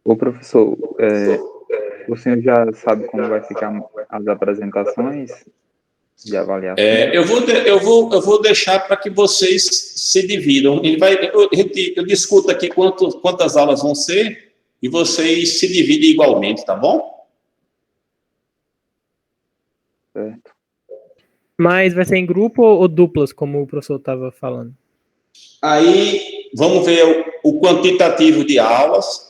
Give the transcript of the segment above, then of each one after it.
Ô, professor, o senhor já sabe como vai ficar as apresentações de avaliação? Eu vou deixar para que vocês se dividam. Eu discuto aqui quantas aulas vão ser e vocês se dividem igualmente, tá bom? Certo. Mas vai ser em grupo ou duplas, como o professor estava falando? Aí, vamos ver o quantitativo de aulas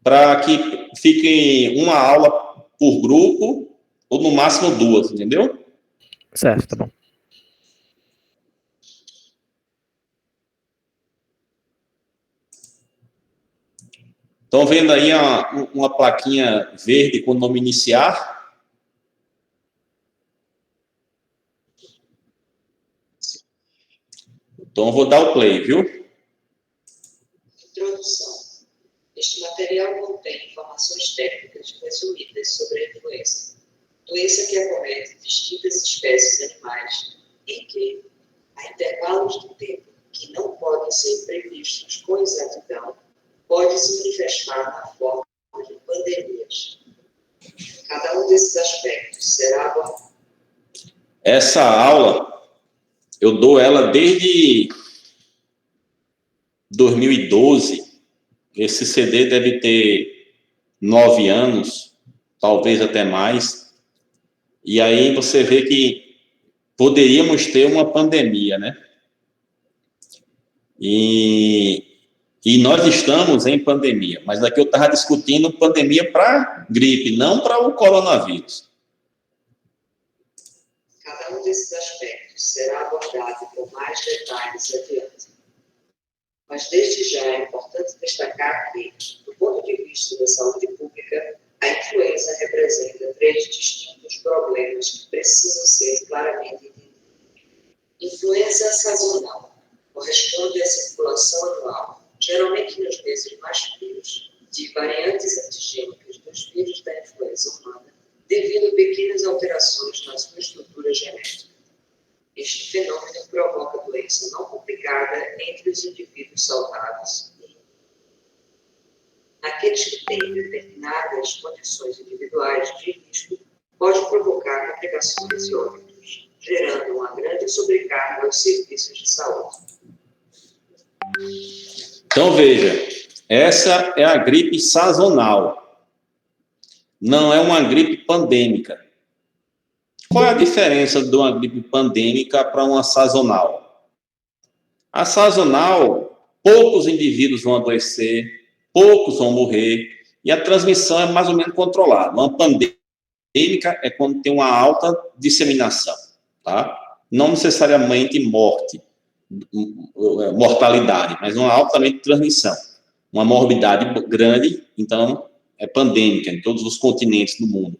para que fique uma aula por grupo ou no máximo 2, entendeu? Certo, tá bom. Estão vendo aí uma plaquinha verde com o nome iniciar? Então, eu vou dar o play, viu? Introdução. Este material contém informações técnicas resumidas sobre a influenza, doença que acomete distintas espécies animais e que, a intervalos de tempo que não podem ser previstos com exatidão, pode se manifestar na forma de pandemias. Cada um desses aspectos será abordado. Essa aula, eu dou ela desde 2012. Esse CD deve ter 9 anos, talvez até mais. E aí você vê que poderíamos ter uma pandemia, né? E nós estamos em pandemia, mas daqui eu estava discutindo pandemia para gripe, não para o coronavírus. Cada um desses aspectos será abordado com mais detalhes adiante. Mas desde já é importante destacar que, do ponto de vista da saúde pública, a influenza representa 3 distintos problemas que precisam ser claramente entendidos. Influenza sazonal corresponde à circulação anual, geralmente nos meses mais frios, de variantes antigênicas dos vírus da influenza humana, devido a pequenas alterações na sua estrutura genética. Este fenômeno provoca doença não complicada entre os indivíduos saudáveis. Naqueles que têm determinadas condições individuais de risco, pode provocar complicações e óbitos, gerando uma grande sobrecarga aos serviços de saúde. Então, veja, essa é a gripe sazonal. Não é uma gripe pandêmica. Qual é a diferença de uma gripe pandêmica para uma sazonal? A sazonal, poucos indivíduos vão adoecer, poucos vão morrer, e a transmissão é mais ou menos controlada. Uma pandêmica é quando tem uma alta disseminação, tá? Não necessariamente mortalidade, mas uma alta também de transmissão. Uma morbidade grande, então é pandêmica em todos os continentes do mundo.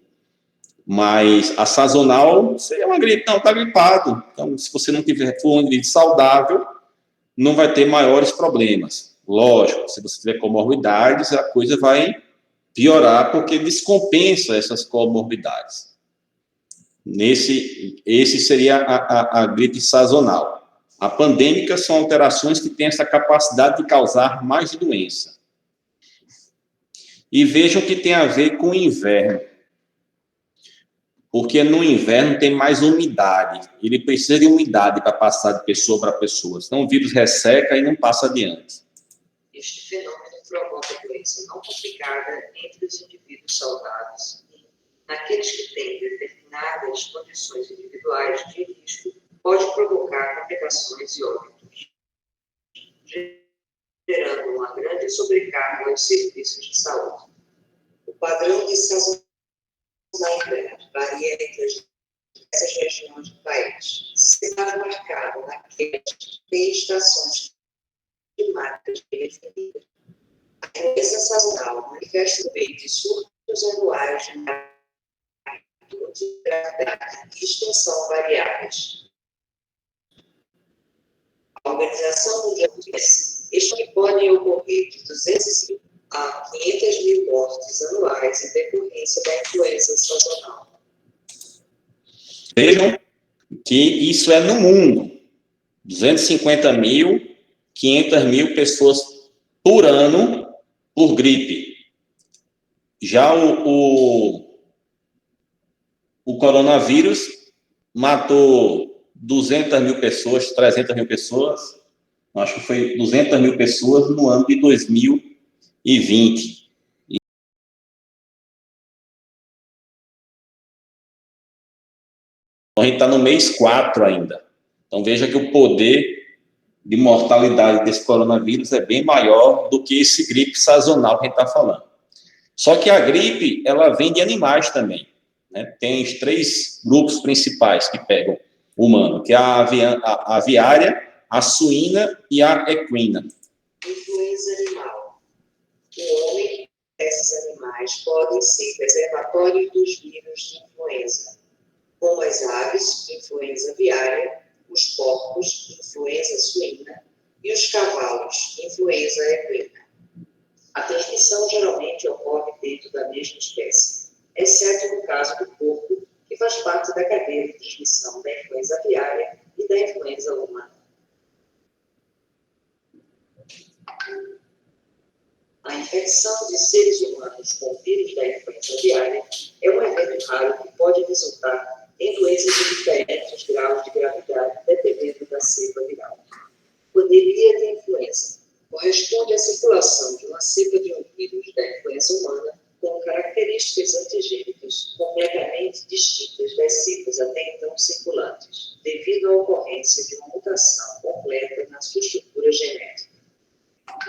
Mas a sazonal seria uma gripe, não, está gripado. Então, se você não for um indivíduo saudável, não vai ter maiores problemas. Lógico, se você tiver comorbidades, a coisa vai piorar, porque descompensa essas comorbidades. Esse seria a gripe sazonal. A pandêmica são alterações que têm essa capacidade de causar mais doença. E vejam que tem a ver com o inverno. Porque no inverno tem mais umidade. Ele precisa de umidade para passar de pessoa para pessoa. Senão o vírus resseca e não passa adiante. Este fenômeno provoca doença não complicada entre os indivíduos saudáveis. Naqueles que têm determinadas condições individuais de risco, pode provocar complicações e óbitos, gerando uma grande sobrecarga aos serviços de saúde. O padrão de sazonalidade varia entre as diversas regiões do país, sendo marcado naqueles que têm estações climáticas bem definidas. A doença sazonal manifesta o meio de surtos anuais de magnitude, gravidade e extensão variáveis. A Organização Mundial de Saúde estima que podem ocorrer de 205 a 500 mil mortes anuais em decorrência da influenza sazonal. Vejam que isso é no mundo. 250 mil, 500 mil pessoas por ano por gripe. Já o coronavírus matou 200 mil pessoas, 300 mil pessoas, acho que foi 200 mil pessoas no ano de 2020. Então, a gente está no mês 4 ainda. Então, veja que o poder de mortalidade desse coronavírus é bem maior do que esse gripe sazonal que a gente está falando. Só que a gripe, ela vem de animais também, né? Tem os 3 grupos principais que pegam o humano, que é a aviária, a suína e a equina. Influenza animal. O homem e esses animais podem ser reservatórios dos vírus de influenza, como as aves, influenza aviária, os porcos, influenza suína, e os cavalos, influenza equina. A transmissão geralmente ocorre dentro da mesma espécie, exceto no caso do porco, que faz parte da cadeia de transmissão da influenza aviária e da influenza humana. A infecção de seres humanos com o vírus da influenza aviária é um evento raro que pode resultar em doenças de diferentes graus de gravidade, dependendo da cepa viral. Pandemia de influenza corresponde à circulação de uma cepa de um vírus da influenza humana com características antigênicas completamente distintas das cepas até então circulantes, devido à ocorrência de uma mutação completa na sua estrutura genética.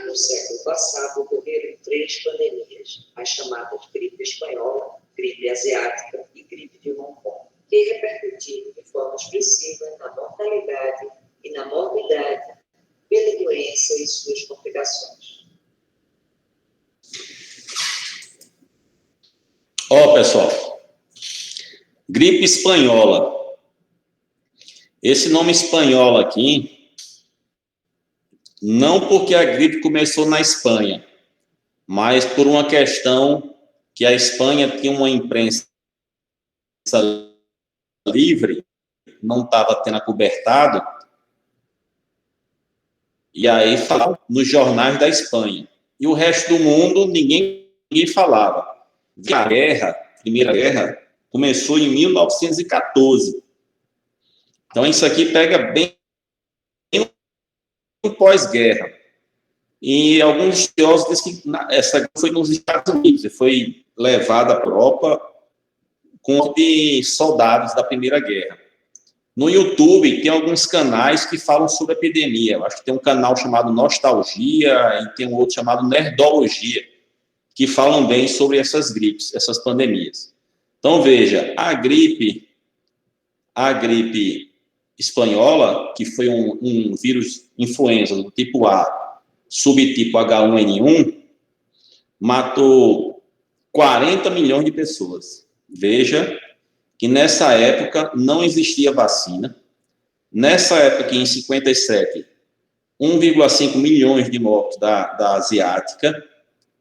No século passado, ocorreram 3 pandemias, as chamadas gripe espanhola, gripe asiática e gripe de Hong Kong, que repercutiram de forma expressiva na mortalidade e na morbidade pela doença e suas complicações. Pessoal, gripe espanhola. Esse nome espanhola aqui, não porque a gripe começou na Espanha, mas por uma questão que a Espanha tinha uma imprensa livre, não estava tendo acobertado, e aí falava nos jornais da Espanha. E o resto do mundo, ninguém falava. A guerra, Primeira Guerra, começou em 1914. Então, isso aqui pega bem no pós-guerra. E alguns estudiosos dizem que essa guerra foi nos Estados Unidos, e foi levada para a Europa com de soldados da Primeira Guerra. No YouTube, tem alguns canais que falam sobre a epidemia. Eu acho que tem um canal chamado Nostalgia e tem um outro chamado Nerdologia, que falam bem sobre essas gripes, essas pandemias. Então, veja, a gripe espanhola, que foi um vírus influenza do tipo A, subtipo H1N1, matou 40 milhões de pessoas. Veja que nessa época não existia vacina. Nessa época, em 57, 1,5 milhões de mortos da asiática,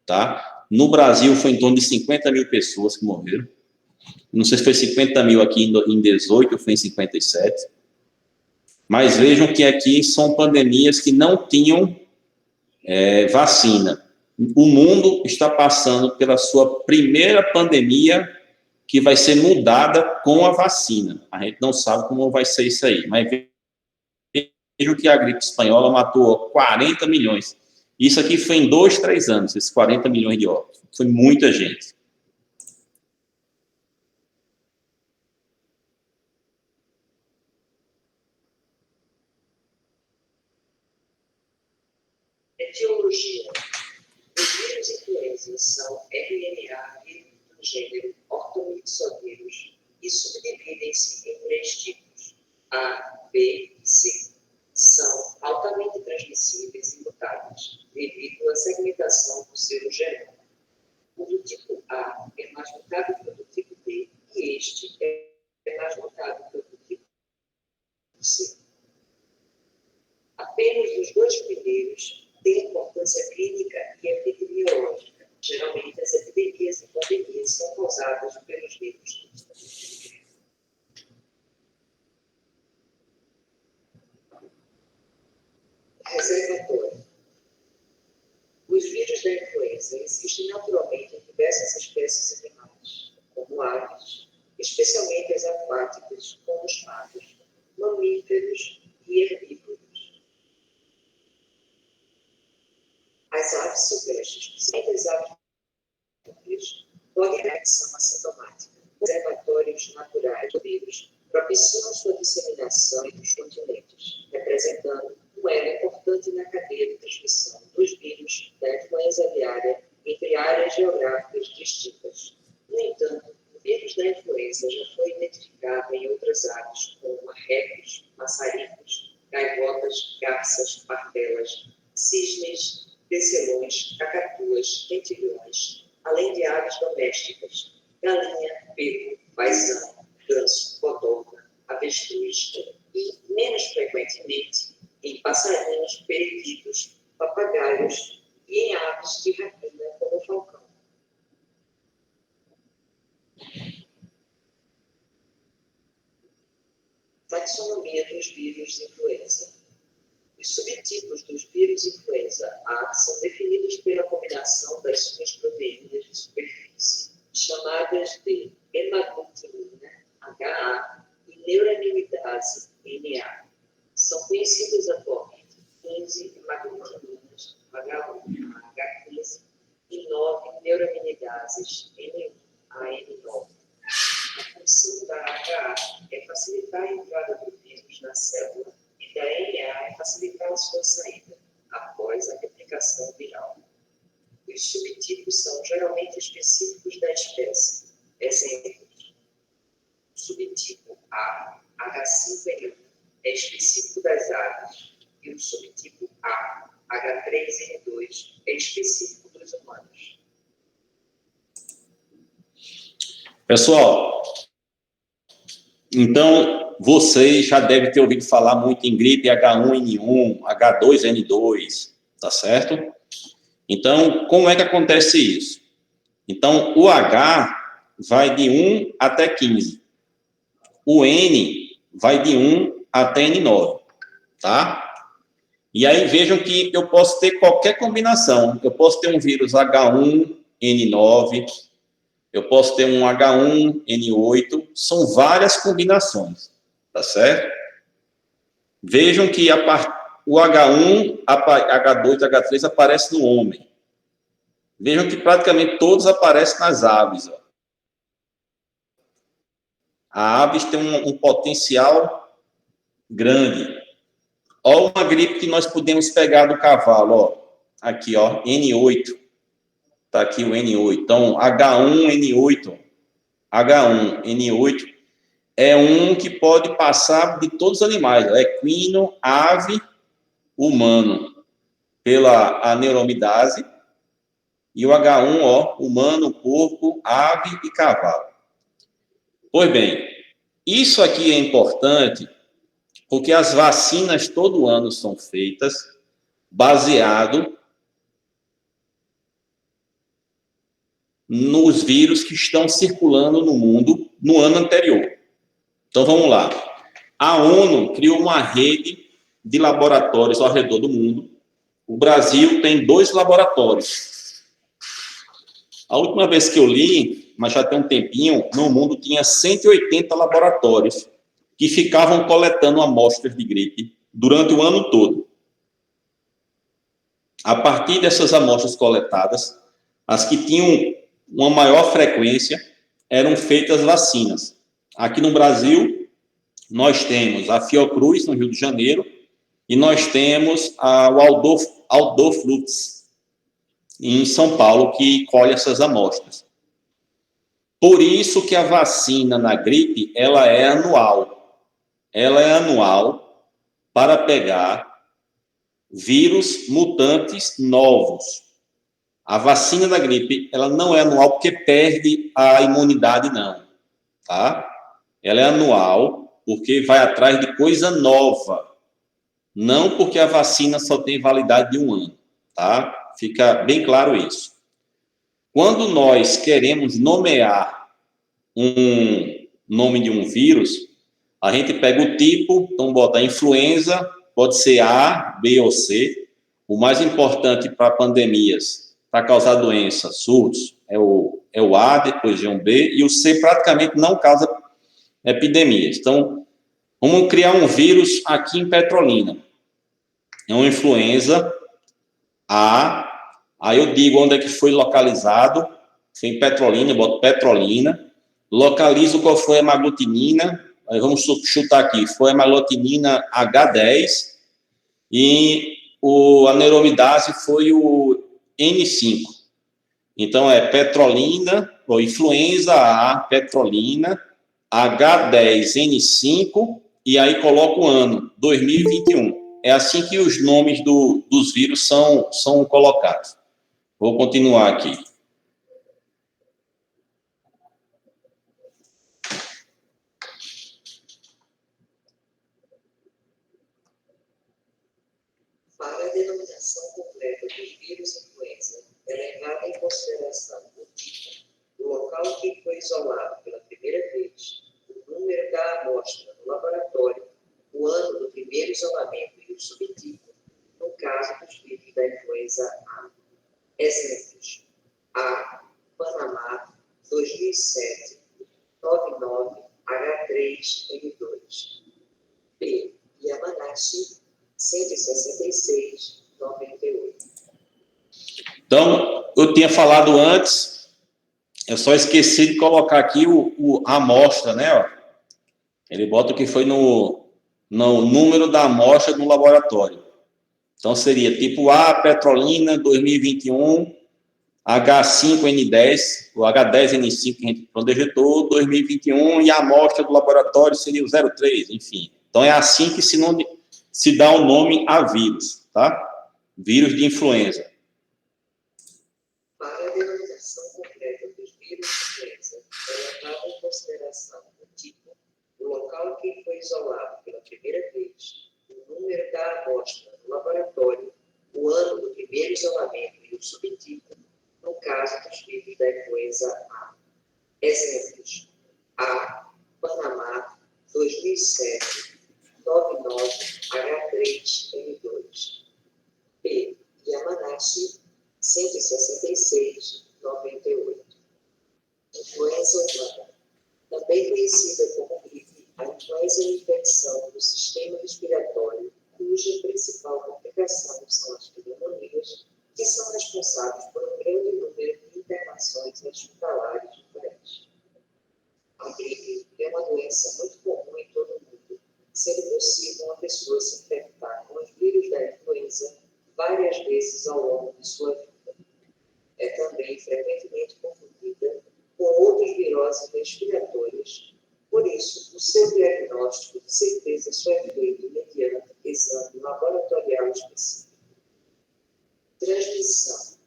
tá? No Brasil, foi em torno de 50 mil pessoas que morreram. Não sei se foi 50 mil aqui em 18 ou foi em 57. Mas vejam que aqui são pandemias que não tinham vacina. O mundo está passando pela sua primeira pandemia que vai ser mudada com a vacina. A gente não sabe como vai ser isso aí, mas vejam que a gripe espanhola matou 40 milhões. Isso aqui foi em 2, 3 anos, esses 40 milhões de óbitos. Foi muita gente. Etiologia. Os vírus influenza são RNA do gênero ortomixovírus e subdividem-se em 3 tipos, A, B e C. São altamente transmissíveis e mutáveis, devido à segmentação do seu genoma. O do tipo A é mais mutável que o do tipo B, e este é mais mutável que o do tipo C. Apenas os 2 primeiros têm importância clínica e epidemiológica. Geralmente, as epidemias e pandemias são causadas pelos vírus. Reservatório. espécies animais, como aves, especialmente as aquáticas, como os patos, mamíferos e herbívoros. As aves silvestres, principalmente as aves públicas, podem ter ação assintomática. Observatórios naturais do vírus propiciam sua disseminação entre os continentes, representando um elo importante na cadeia de transmissão dos vírus da influenza aviária entre áreas geográficas distintas. No entanto, o vírus da influenza já foi identificado em outras aves, como marrecos, maçaricos, gaivotas, garças, partelas, cisnes, tecelões, cacatuas, tentilhões, além de aves domésticas, galinha, peru, paisão, ganso, codorna, avestruz e, menos frequentemente, em passarinhos, periquitos, papagaios e em aves de rapina, como o falcão. Taxonomia dos vírus de influenza. Os subtipos dos vírus influenza A são definidos pela combinação das suas proteínas de superfície, chamadas de hemaglutinina, HA, e neuraminidase, NA. São conhecidas atualmente 15 hemaglutininas, H1, H15, e 9 neuraminidases, N1 a N9. A função da HA é facilitar a entrada do vírus na célula e da NA é facilitar a sua saída após a replicação viral. Os subtipos são geralmente específicos da espécie. Exemplos: subtipo A, H5N1, é específico das aves, e o subtipo A, H3N2, é específico dos humanos. Pessoal, então vocês já devem ter ouvido falar muito em gripe H1N1, H2N2, tá certo? Então, como é que acontece isso? Então, o H vai de 1 até 15. O N vai de 1 até N9, tá? E aí vejam que eu posso ter qualquer combinação. Eu posso ter um vírus H1N9, eu posso ter um H1N8, são várias combinações, tá certo? Vejam que o H1, H2, H3 aparece no homem. Vejam que praticamente todos aparecem nas aves. Ó. A aves tem um potencial grande. Olha uma gripe que nós podemos pegar do cavalo, ó. Aqui, ó, N8. Tá aqui o N8. Então, H1N8. H1N8 é um que pode passar de todos os animais. Equino, ave, humano. Pela aneuromidase. E o H1, ó, humano, porco, ave e cavalo. Pois bem, isso aqui é importante porque as vacinas todo ano são feitas baseado nos vírus que estão circulando no mundo no ano anterior. Então, vamos lá. A ONU criou uma rede de laboratórios ao redor do mundo. O Brasil tem 2 laboratórios. A última vez que eu li, mas já tem um tempinho, no mundo tinha 180 laboratórios que ficavam coletando amostras de gripe durante o ano todo. A partir dessas amostras coletadas, as que tinham uma maior frequência eram feitas vacinas. Aqui no Brasil, nós temos a Fiocruz, no Rio de Janeiro, e nós temos o Aldoflux, em São Paulo, que colhe essas amostras. Por isso que a vacina na gripe, ela é anual. Ela é anual para pegar vírus mutantes novos. A vacina da gripe, ela não é anual porque perde a imunidade, não. Tá? Ela é anual porque vai atrás de coisa nova. Não porque a vacina só tem validade de 1 ano. Tá? Fica bem claro isso. Quando nós queremos nomear um nome de um vírus, a gente pega o tipo, então bota influenza, pode ser A, B ou C. O mais importante para pandemias, para causar doença, surtos, é o A, depois vem o B, e o C praticamente não causa epidemias. Então, vamos criar um vírus aqui em Petrolina. É uma influenza A. Aí eu digo onde é que foi localizado. Foi em Petrolina, eu boto Petrolina. Localizo qual foi a hemaglutinina. Aí vamos chutar aqui. Foi a hemaglutinina H10. E a neuromidase foi o N5. Então, é Petrolina, ou influenza A, Petrolina, H10N5, e aí coloca o ano, 2021. É assim que os nomes dos vírus são colocados. Vou continuar aqui. Para a denominação completa dos vírus influenza, é levada em consideração o tipo, o local em que foi isolado pela primeira vez, o número da amostra no laboratório, o ano do primeiro isolamento e o subtipo, no caso dos vírus da influenza A. Exemplos: A. Panamá, 2007, 99, H3N2. B. Yamanashi, 166, 98. Então, eu tinha falado antes, eu só esqueci de colocar aqui a amostra, né? Ó. Ele bota o que foi no número da amostra no laboratório. Então, seria tipo A, Petrolina, 2021, H5N10, o H10N5 que a gente projetou, 2021, e a amostra do laboratório seria o 03, enfim. Então, é assim que se dá o nome a vírus, tá? Vírus de influenza. Para a denominação completa dos vírus de influenza, é levado em consideração o tipo, o local em que foi isolado pela primeira vez, o número da amostra no laboratório, o ano do primeiro isolamento e o subtipo, no caso dos vírus da influenza A. Exemplos: A. Panamá, 2007, 99, H3N2. B. Yamanashi, 166, 98. Influenza humana. Também conhecida como gripe, a influenza é uma infecção do sistema respiratório, cuja principal complicação são as pneumonias, que são responsáveis por um grande número de internações hospitalares diferentes. A gripe é uma doença muito comum em todo o mundo, sendo possível uma pessoa se infectar com os vírus da influenza várias vezes ao longo de sua vida. É também frequentemente confundida com outras viroses respiratórias, por isso, o seu diagnóstico de certeza só é feito mediante exame laboratorial específico. Transmissão.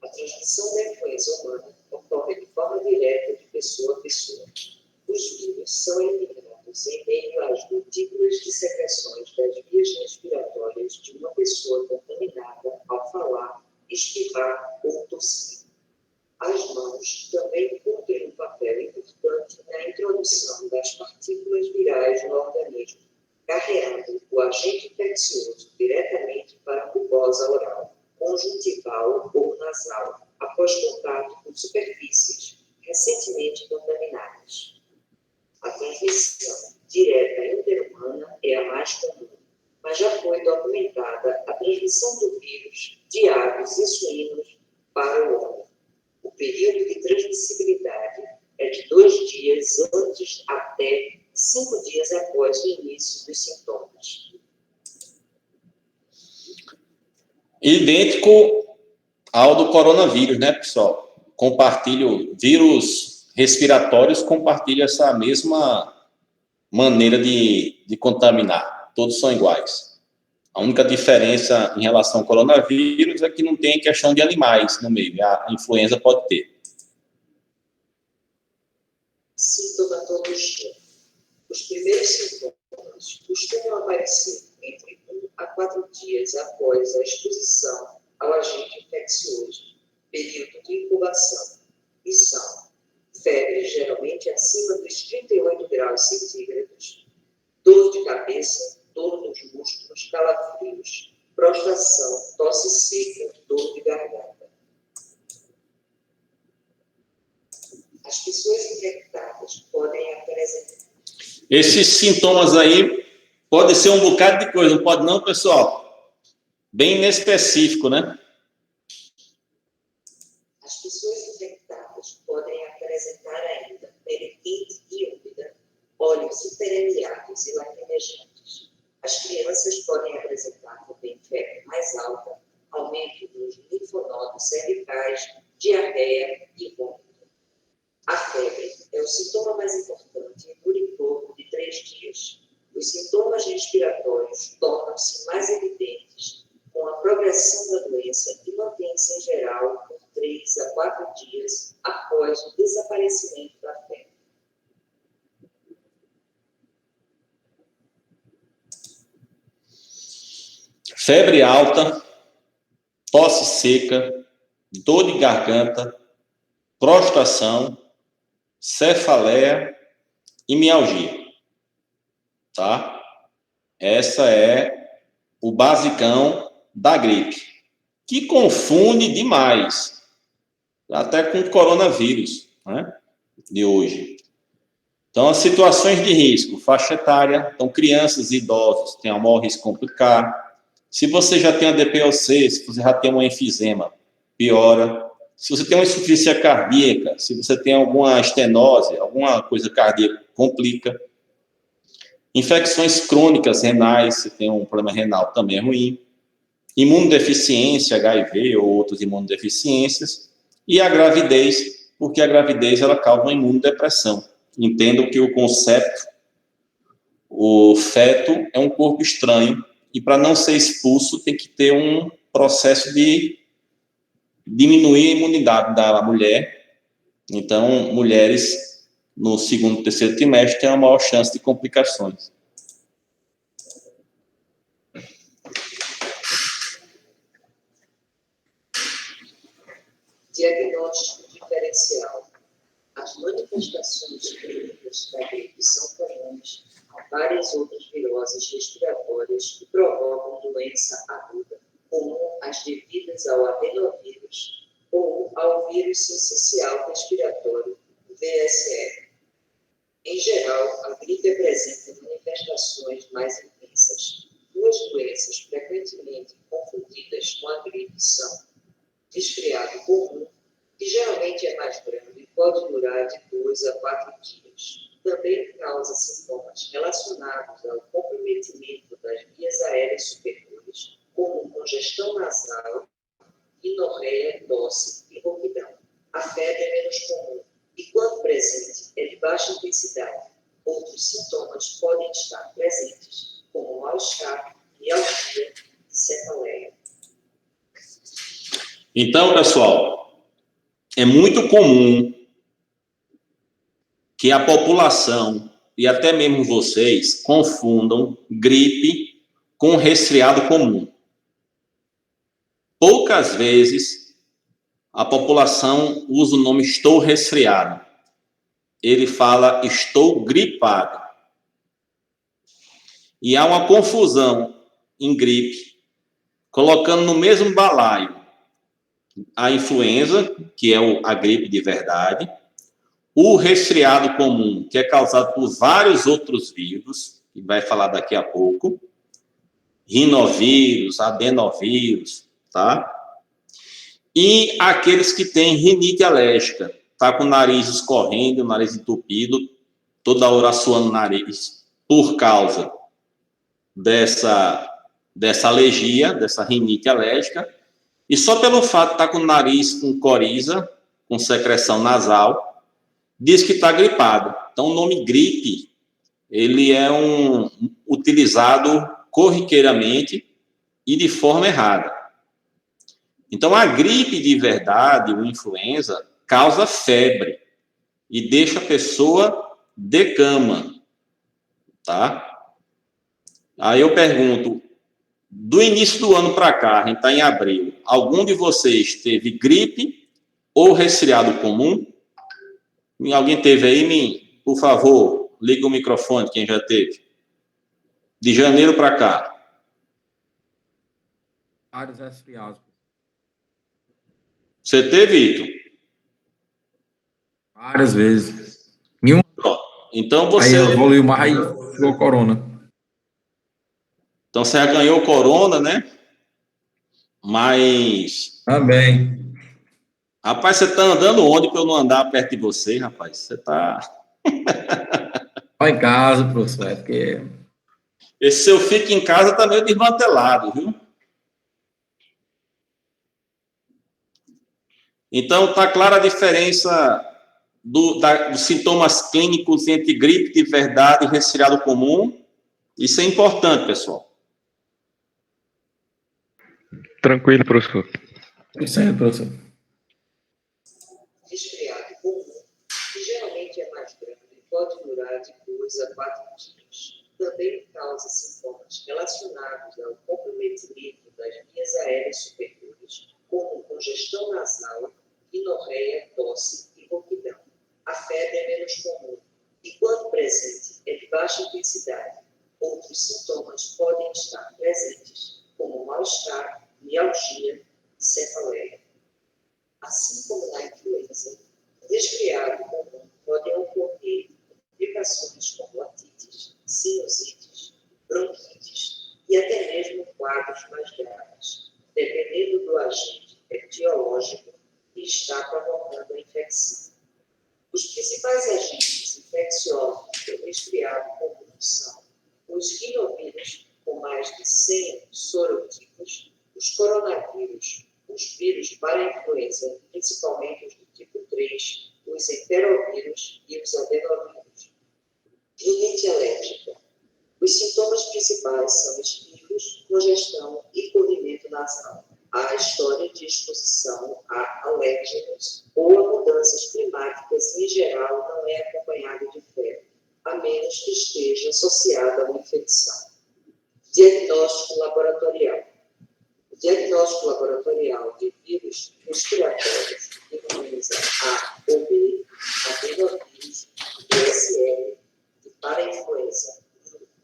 A transmissão da influenza humana ocorre de forma direta de pessoa a pessoa. Os vírus são eliminados em meio às gotículas de secreções das vias respiratórias de uma pessoa contaminada ao falar, espirrar ou tossir. As mãos também cumprem um papel importante na introdução das partículas virais no organismo, carreando o agente infeccioso diretamente para a mucosa oral, conjuntival ou nasal, após contato com superfícies recentemente contaminadas. A transmissão direta interhumana é a mais comum, mas já foi documentada a transmissão do vírus de aves e suínos para o homem. O período de transmissibilidade é de 2 dias antes até 5 dias após o início dos sintomas. Idêntico ao do coronavírus, né, pessoal? Compartilho, vírus respiratórios compartilham essa mesma maneira de contaminar. Todos são iguais. A única diferença em relação ao coronavírus é que não tem questão de animais no meio. A influenza pode ter. Sintomatologia. Os primeiros sintomas costumam aparecer entre 1 a 4 dias após a exposição ao agente infeccioso, período de incubação, e são febre geralmente acima dos 38 graus centígrados, dor de cabeça, dor nos músculos, calafrios, prostração, tosse seca, dor de garganta. As pessoas infectadas podem apresentar. Esses sintomas aí podem ser um bocado de coisa, não pode não, pessoal? Bem inespecífico, né? As pessoas infectadas podem apresentar ainda pele quente e úmida, olhos hiperemiados e lacrimejantes. As crianças podem apresentar também febre mais alta, aumento dos linfonodos cervicais, diarreia e vômito. A febre é o sintoma mais importante e dura em torno de 3 dias. Os sintomas respiratórios tornam-se mais evidentes com a progressão da doença e mantém-se em geral por 3 a 4 dias após o desaparecimento da febre. Febre alta, tosse seca, dor de garganta, prostração, cefaleia e mialgia, tá? Essa é o basicão da gripe, que confunde demais, até com o coronavírus, né, de hoje. Então, as situações de risco, faixa etária, então crianças e idosos têm um maior risco de complicar. Se você já tem a DPOC, se você já tem um enfisema, piora. Se você tem uma insuficiência cardíaca, se você tem alguma estenose, alguma coisa cardíaca, complica. Infecções crônicas renais, se tem um problema renal, também é ruim. Imunodeficiência, HIV ou outras imunodeficiências. E a gravidez, porque a gravidez ela causa uma imunodepressão. Entendam que o conceito, o feto é um corpo estranho e para não ser expulso tem que ter um processo de diminuir a imunidade da mulher. Então, mulheres no segundo e terceiro trimestre têm uma maior chance de complicações. Diagnóstico diferencial. As manifestações clínicas da gripe são comuns a várias outras viroses respiratórias que provocam doença aguda, como as devidas ao adenovírus ou ao vírus sincicial respiratório, VSR. Em geral, a gripe apresenta manifestações mais intensas. Duas doenças frequentemente confundidas com a gripe são resfriado comum, que geralmente é mais brando e pode durar de 2 a 4 dias. Também causa sintomas relacionados ao comprometimento das vias aéreas superiores, como congestão nasal, dinorreia, tosse e rouquidão. A febre é menos comum e, quando presente, é de baixa intensidade. Outros sintomas podem estar presentes, como mal-estar, mialgia e cefaleia. Então, pessoal, é muito comum que a população e até mesmo vocês confundam gripe com resfriado comum. Poucas vezes a população usa o nome estou resfriado. Ele fala estou gripado. E há uma confusão em gripe, colocando no mesmo balaio a influenza, que é a gripe de verdade, o resfriado comum, que é causado por vários outros vírus, que vai falar daqui a pouco, rinovírus, adenovírus, tá? E aqueles que têm rinite alérgica, tá com o nariz escorrendo, o nariz entupido, toda hora suando o nariz, por causa dessa alergia, dessa rinite alérgica, e só pelo fato de estar com o nariz com coriza, com secreção nasal, diz que está gripado. Então, o nome gripe, ele é utilizado corriqueiramente e de forma errada. Então, a gripe de verdade, o influenza, causa febre e deixa a pessoa de cama, tá? Aí eu pergunto, do início do ano para cá, a gente está em abril, algum de vocês teve gripe ou resfriado comum? Alguém teve aí, por favor, liga o microfone, quem já teve. De janeiro para cá. Vários resfriados. Você teve, Ito? Várias vezes. Nenhum. Pronto. Então Aí você, evoluiu mais e ficou corona. então você já ganhou corona, né? Mas, Também. rapaz, você tá andando onde para eu não andar perto de você, rapaz? Você tá. Só em casa, professor, é porque Esse seu fica em casa tá meio desmantelado, viu? Então tá clara a diferença dos sintomas clínicos entre gripe de verdade e resfriado comum. Isso é importante, pessoal. Tranquilo, professor. isso aí, professor. Resfriado comum, que geralmente é mais grave e pode durar de 2 a 4 dias. Também causa sintomas relacionados ao comprometimento das vias aéreas superiores, como congestão nasal, rinorreia, tosse e rouquidão. A febre é menos comum e, quando presente, é de baixa intensidade. Outros sintomas podem estar presentes, como mal-estar, mialgia e cefaleia. Assim como na influenza, resfriado comum podem ocorrer complicações como otites, sinusites, bronquites e até mesmo quadros mais graves, dependendo do agente etiológico que está provocando a infecção. Os principais agentes infecciosos do resfriado comum são os rinovírus, com mais de 100 sorotipos, os coronavírus, os vírus para a influenza, principalmente os do tipo 3, os enterovírus e os adenovírus. Rinite alérgica. Os sintomas principais são espirros, congestão e corrimento nasal. A história de exposição a alérgenos ou a mudanças climáticas em geral não é acompanhada de febre, a menos que esteja associada a uma infecção. Diagnóstico laboratorial. O diagnóstico laboratorial de vírus respiratórios, influenza A ou B, adenovírus, BSL e para-influenza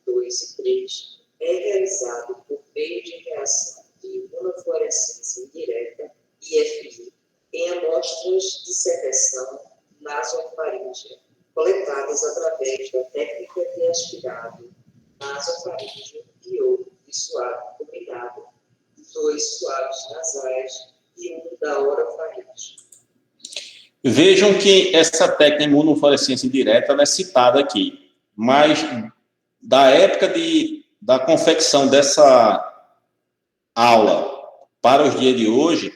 1, 2 e 3, é realizado por meio de reação de imunofluorescência indireta, IFI, em amostras de secreção nasofaríngea, coletadas através da técnica de aspirado nasofaríngeo e ou de suave combinado, 2 suaves nasais e 1 da orofaringe. Vejam que essa técnica de imunofluorescência indireta ela é citada aqui, mas da época da confecção dessa aula para os dias de hoje,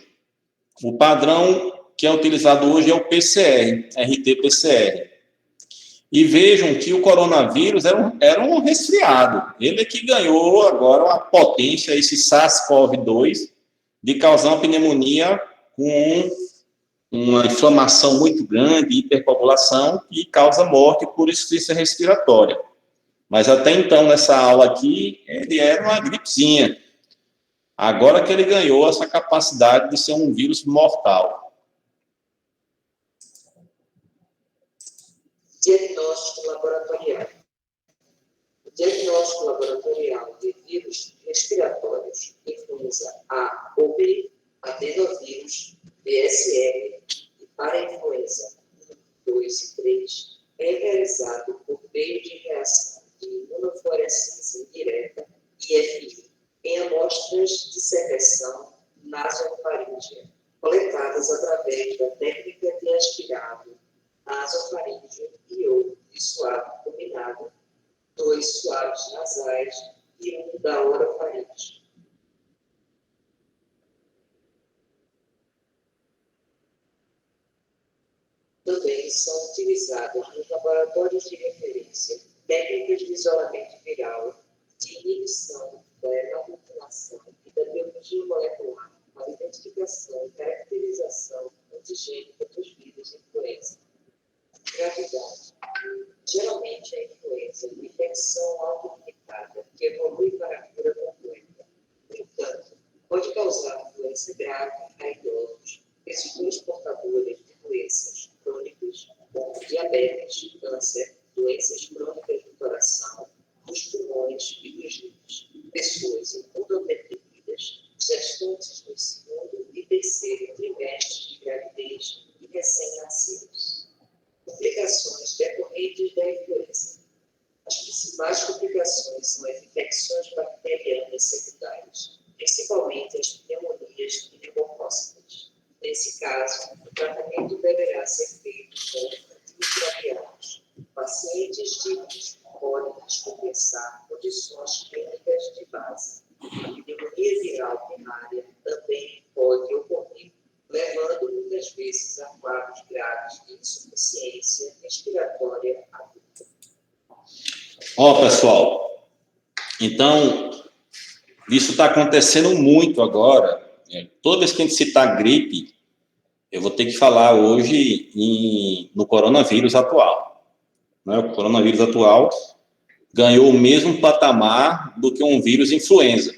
o padrão que é utilizado hoje é o PCR, RT-PCR. E vejam que o coronavírus era um resfriado. Ele é que ganhou agora uma potência, esse SARS-CoV-2, de causar uma pneumonia com uma inflamação muito grande, hipercoagulação, e causa morte por insuficiência respiratória. Mas até então, nessa aula aqui, ele era uma gripezinha. Agora que ele ganhou essa capacidade de ser um vírus mortal. Diagnóstico laboratorial. O diagnóstico laboratorial de vírus respiratórios, influenza A ou B, adenovírus, BSL e para-influenza 1, 2 e 3, é realizado por meio de reação de imunofluorescência indireta, IFI, em amostras de secreção nasofaríngea, coletadas através da técnica de aspirado nasofaríngeo e ou de suave combinado, 2 suaves nasais e 1 da orofaringe. Também são utilizadas nos laboratórios de referência técnicas de isolamento viral, de inibição da hemoglobinação e da biologia molecular para identificação e caracterização antigênica dos vírus influenza. Gravidade. Geralmente a influenza é uma infecção autolimitada que evolui para a cura completa. No entanto, pode causar doença grave a idosos, pessoas portadoras de doenças crônicas, como diabetes, câncer, doenças crônicas do coração, dos pulmões e dos rins, pessoas imunodeprimidas, gestantes no segundo e terceiro trimestre de gravidez e recém-nascidos. complicações decorrentes da influenza. As principais complicações são as infecções bacterianas secundárias, principalmente as pneumonias e pneumocócitas. Nesse caso, o tratamento deverá ser feito com antimicrobianos. Pacientes de risco podem descompensar condições clínicas de base. A pneumonia viral primária também pode ocorrer, levando muitas vezes a quadros graves de insuficiência respiratória aguda. Ó, pessoal, então, isso está acontecendo muito agora. Toda vez que a gente citar gripe, eu vou ter que falar hoje no coronavírus atual. Né? O coronavírus atual ganhou o mesmo patamar do que um vírus influenza.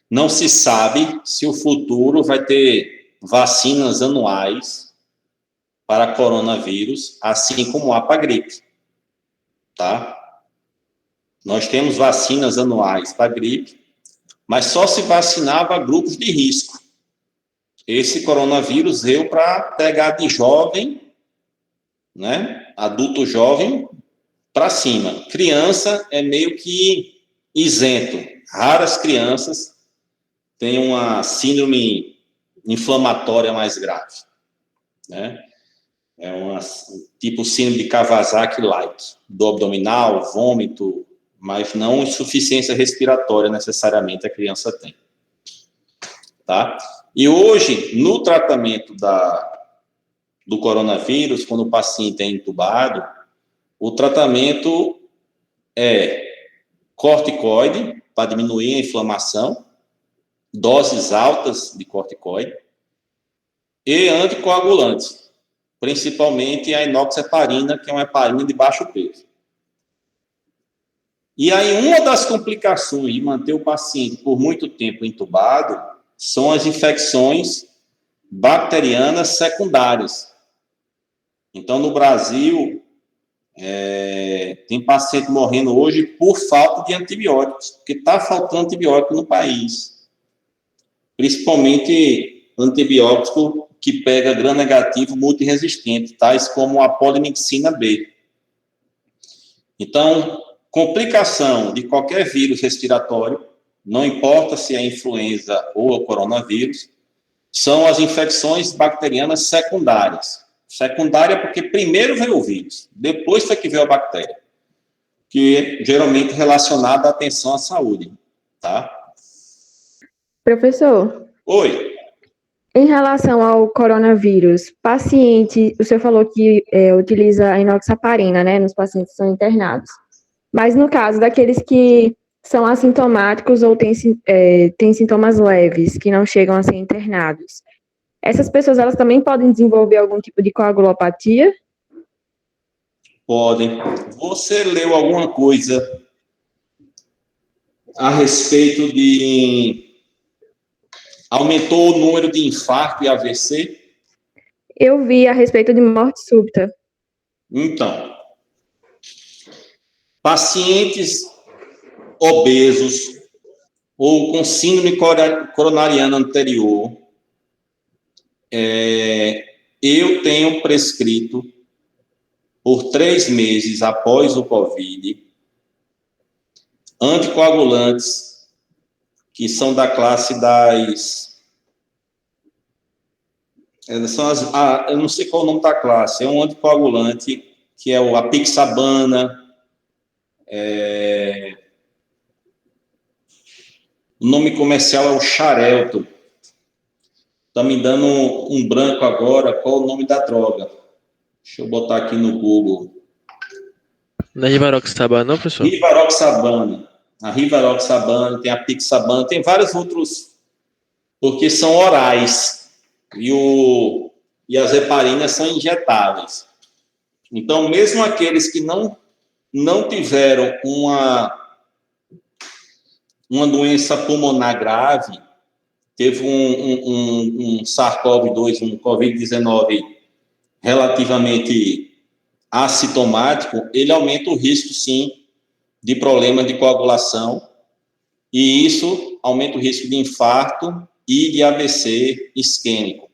Não se sabe se o futuro vai ter vacinas anuais para coronavírus, assim como há para gripe. Tá? Nós temos vacinas anuais para gripe, mas só se vacinava grupos de risco. Esse coronavírus veio para pegar de jovem, né, adulto jovem, para cima. Criança é meio que isento. Raras crianças têm uma síndrome inflamatória mais grave, né? É tipo síndrome de Kawasaki-like, do abdominal, vômito, mas não insuficiência respiratória necessariamente a criança tem. Tá? E hoje, no tratamento do coronavírus, quando o paciente é entubado, o tratamento é corticoide, para diminuir a inflamação, doses altas de corticoide, e anticoagulantes, principalmente a inoxaparina, que é uma heparina de baixo peso. E aí, uma das complicações de manter o paciente por muito tempo entubado são as infecções bacterianas secundárias. Então, no Brasil, tem paciente morrendo hoje por falta de antibióticos, porque está faltando antibiótico no país. Principalmente antibiótico que pega gram-negativo multiresistente, tais como a polimixina B. Então, complicação de qualquer vírus respiratório, não importa se é influenza ou é coronavírus, são as infecções bacterianas secundárias. Secundária porque primeiro veio o vírus, depois foi que veio a bactéria, que é geralmente relacionada à atenção à saúde, tá? Professor, Oi. em relação ao coronavírus, paciente, o senhor falou que utiliza a inoxaparina, né, nos pacientes que são internados. Mas no caso daqueles que são assintomáticos ou têm sintomas leves, que não chegam a ser internados, essas pessoas, elas também podem desenvolver algum tipo de coagulopatia? Podem. Você leu alguma coisa a respeito de... Aumentou o número de infarto e AVC? Eu vi a respeito de morte súbita. Então, pacientes obesos ou com síndrome coronariana anterior, eu tenho prescrito por 3 meses após o COVID, anticoagulantes que são da classe das... eu não sei qual o nome da classe, é um anticoagulante que é o apixabana, o nome comercial é o Xarelto. Está me dando um branco agora, qual o nome da droga? Deixa eu botar aqui no Google. Não é Rivaroxabana, não, professor? Rivaroxabana. A Rivaroxabana, tem a Pixabana, tem vários outros, porque são orais. E as heparinas são injetáveis. Então, mesmo aqueles que não tiveram uma doença pulmonar grave, teve um SARS-CoV-2, um COVID-19 relativamente assintomático, ele aumenta o risco, sim, de problemas de coagulação, e isso aumenta o risco de infarto e de AVC isquêmico.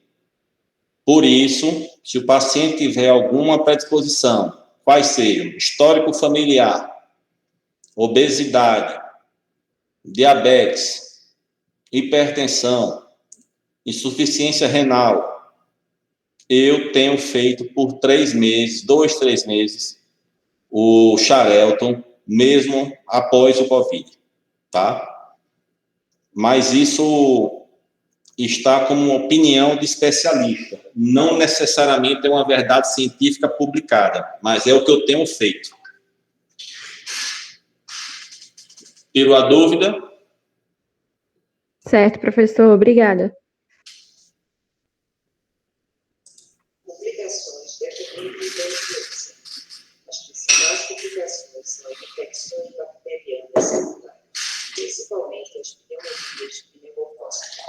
Por isso, se o paciente tiver alguma predisposição, quais sejam histórico familiar, obesidade, diabetes, hipertensão, insuficiência renal, eu tenho feito por 3 meses, 2, 3 meses, o Xarelto, mesmo após o Covid, tá? Mas isso está como uma opinião de especialista, não necessariamente é uma verdade científica publicada, mas é o que eu tenho feito. Tirou a dúvida? Certo, professor. Obrigada. Complicações dependentes da influenza. As principais complicações são infecções bacterianas secundárias, principalmente as pneumonias pneumocócicas.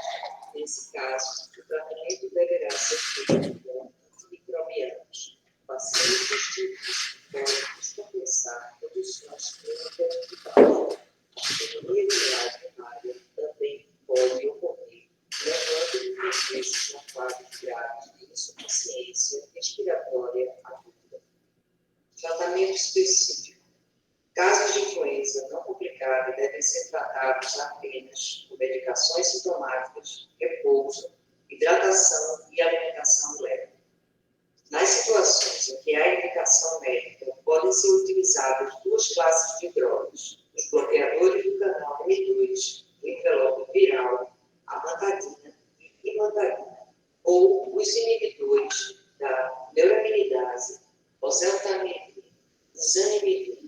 Nesse caso, o tratamento deverá ser feito com antimicrobianos. Pacientes típicos podem descompensar condições clínicas de base. A pneumonia viral primária também pode ocorrer, levando muitas vezes a quadros graves de insuficiência respiratória aguda. Tratamento específico. Casos de influenza não complicada devem ser tratados apenas com medicações sintomáticas, repouso, hidratação e alimentação leve. Nas situações em que há indicação médica, podem ser utilizadas 2 classes de drogas: os bloqueadores do canal M2, o envelope viral, a amantadina e imantadina, ou os inibidores da neuraminidase, oseltamivir, zanimivir.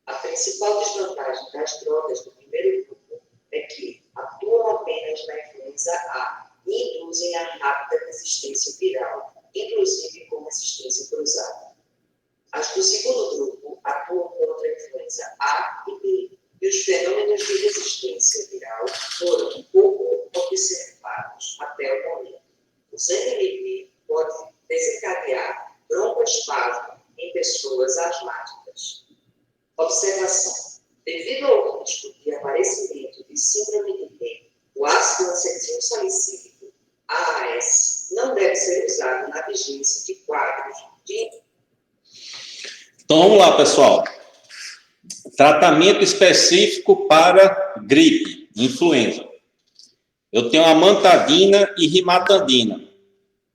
A principal desvantagem das drogas do primeiro grupo é que atuam apenas na influenza A e induzem a rápida resistência viral, inclusive com resistência cruzada. As do segundo grupo atuam contra a influenza A e B, e os fenômenos de resistência viral foram pouco observados até o momento. O zanimivir pode desencadear broncoespasmo em pessoas asmáticas. Observação. Devido ao risco de aparecimento de síndrome de Rett, o ácido acetil salicílico, AAS, não deve ser usado na vigência de quadros de... Então, vamos lá, pessoal. Tratamento específico para gripe, influenza. Eu tenho amantadina e rimatandina.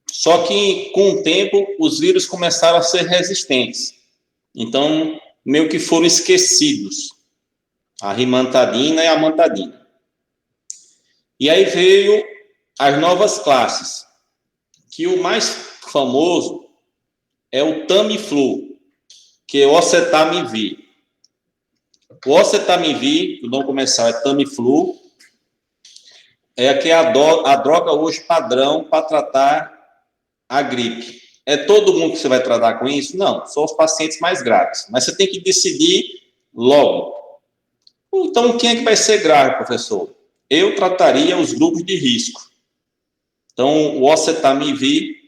Só que, com o tempo, os vírus começaram a ser resistentes. Então, meio que foram esquecidos. A rimantadina e a amantadina. E aí veio as novas classes, que o mais famoso é o Tamiflu, que é o oseltamivir. O oseltamivir, o nome comercial é Tamiflu, é a droga hoje padrão para tratar a gripe. É todo mundo que você vai tratar com isso? Não, só os pacientes mais graves. Mas você tem que decidir logo. Então, quem é que vai ser grave, professor? Eu trataria os grupos de risco. Então, o oseltamivir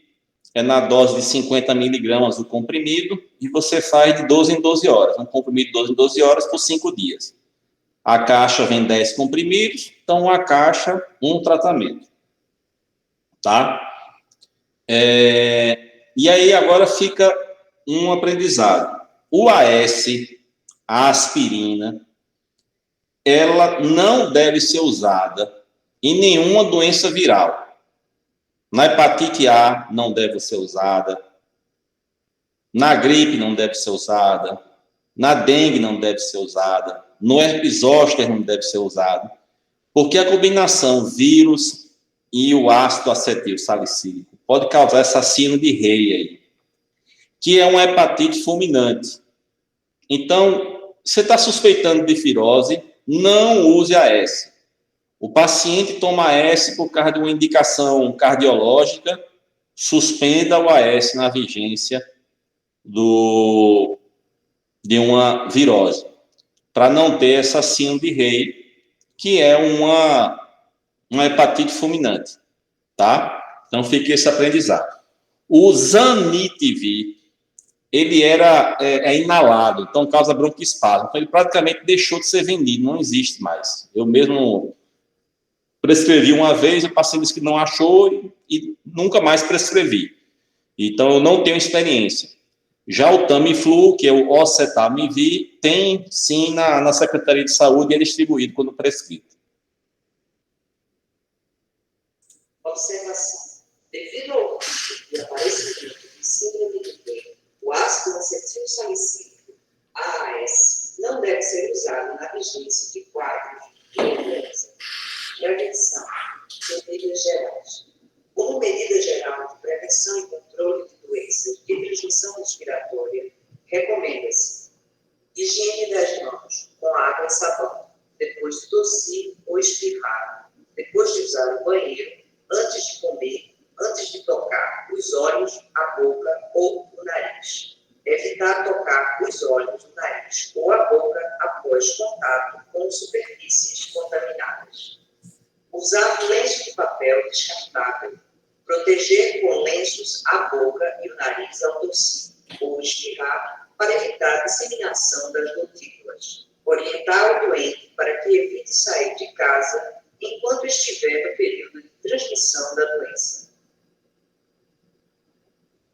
é na dose de 50 miligramas do comprimido e você faz de 12 em 12 horas. Um comprimido de 12 em 12 horas por 5 dias. A caixa vem 10 comprimidos, então uma caixa, um tratamento. Tá? E aí agora fica um aprendizado. O AS, a aspirina, ela não deve ser usada em nenhuma doença viral. Na hepatite A não deve ser usada, na gripe não deve ser usada, na dengue não deve ser usada, no herpes zoster não deve ser usado, porque a combinação vírus e o ácido acetil salicílico pode causar essa síndrome de Rey aí, que é uma hepatite fulminante. Então, você está suspeitando de virose, não use AS. O paciente toma AS por causa de uma indicação cardiológica, suspenda o AS na vigência de uma virose, para não ter essa síndrome de Rey, que é uma hepatite fulminante, tá? Então, fica esse aprendizado. O Zanamivir, ele é inalado, então causa broncoespasmo. Então, ele praticamente deixou de ser vendido, não existe mais. Eu mesmo prescrevi uma vez, o paciente disse que não achou e nunca mais prescrevi. Então, eu não tenho experiência. Já o Tamiflu, que é o oseltamivir, tem sim na Secretaria de Saúde e é distribuído quando prescrito. Observação. Devido ao risco de aparecimento de síndrome do peito, o ácido acetil salicílico, AAS, não deve ser usado na vigência de quadros de influenza. Prevenção. Medidas gerais. Como medida geral de prevenção e controle de doenças de transmissão respiratória, recomenda-se higiene das mãos com água e sabão, depois de tossir ou espirrar, depois de usar o banheiro, antes de comer, antes de tocar os olhos, a boca ou o nariz. Evitar tocar os olhos, o nariz ou a boca após contato com superfícies contaminadas. Usar lenço de papel descartável. Proteger com lenços a boca e o nariz ao tossir ou espirrar para evitar a disseminação das gotículas. Orientar o doente para que evite sair de casa enquanto estiver no período de transmissão da doença.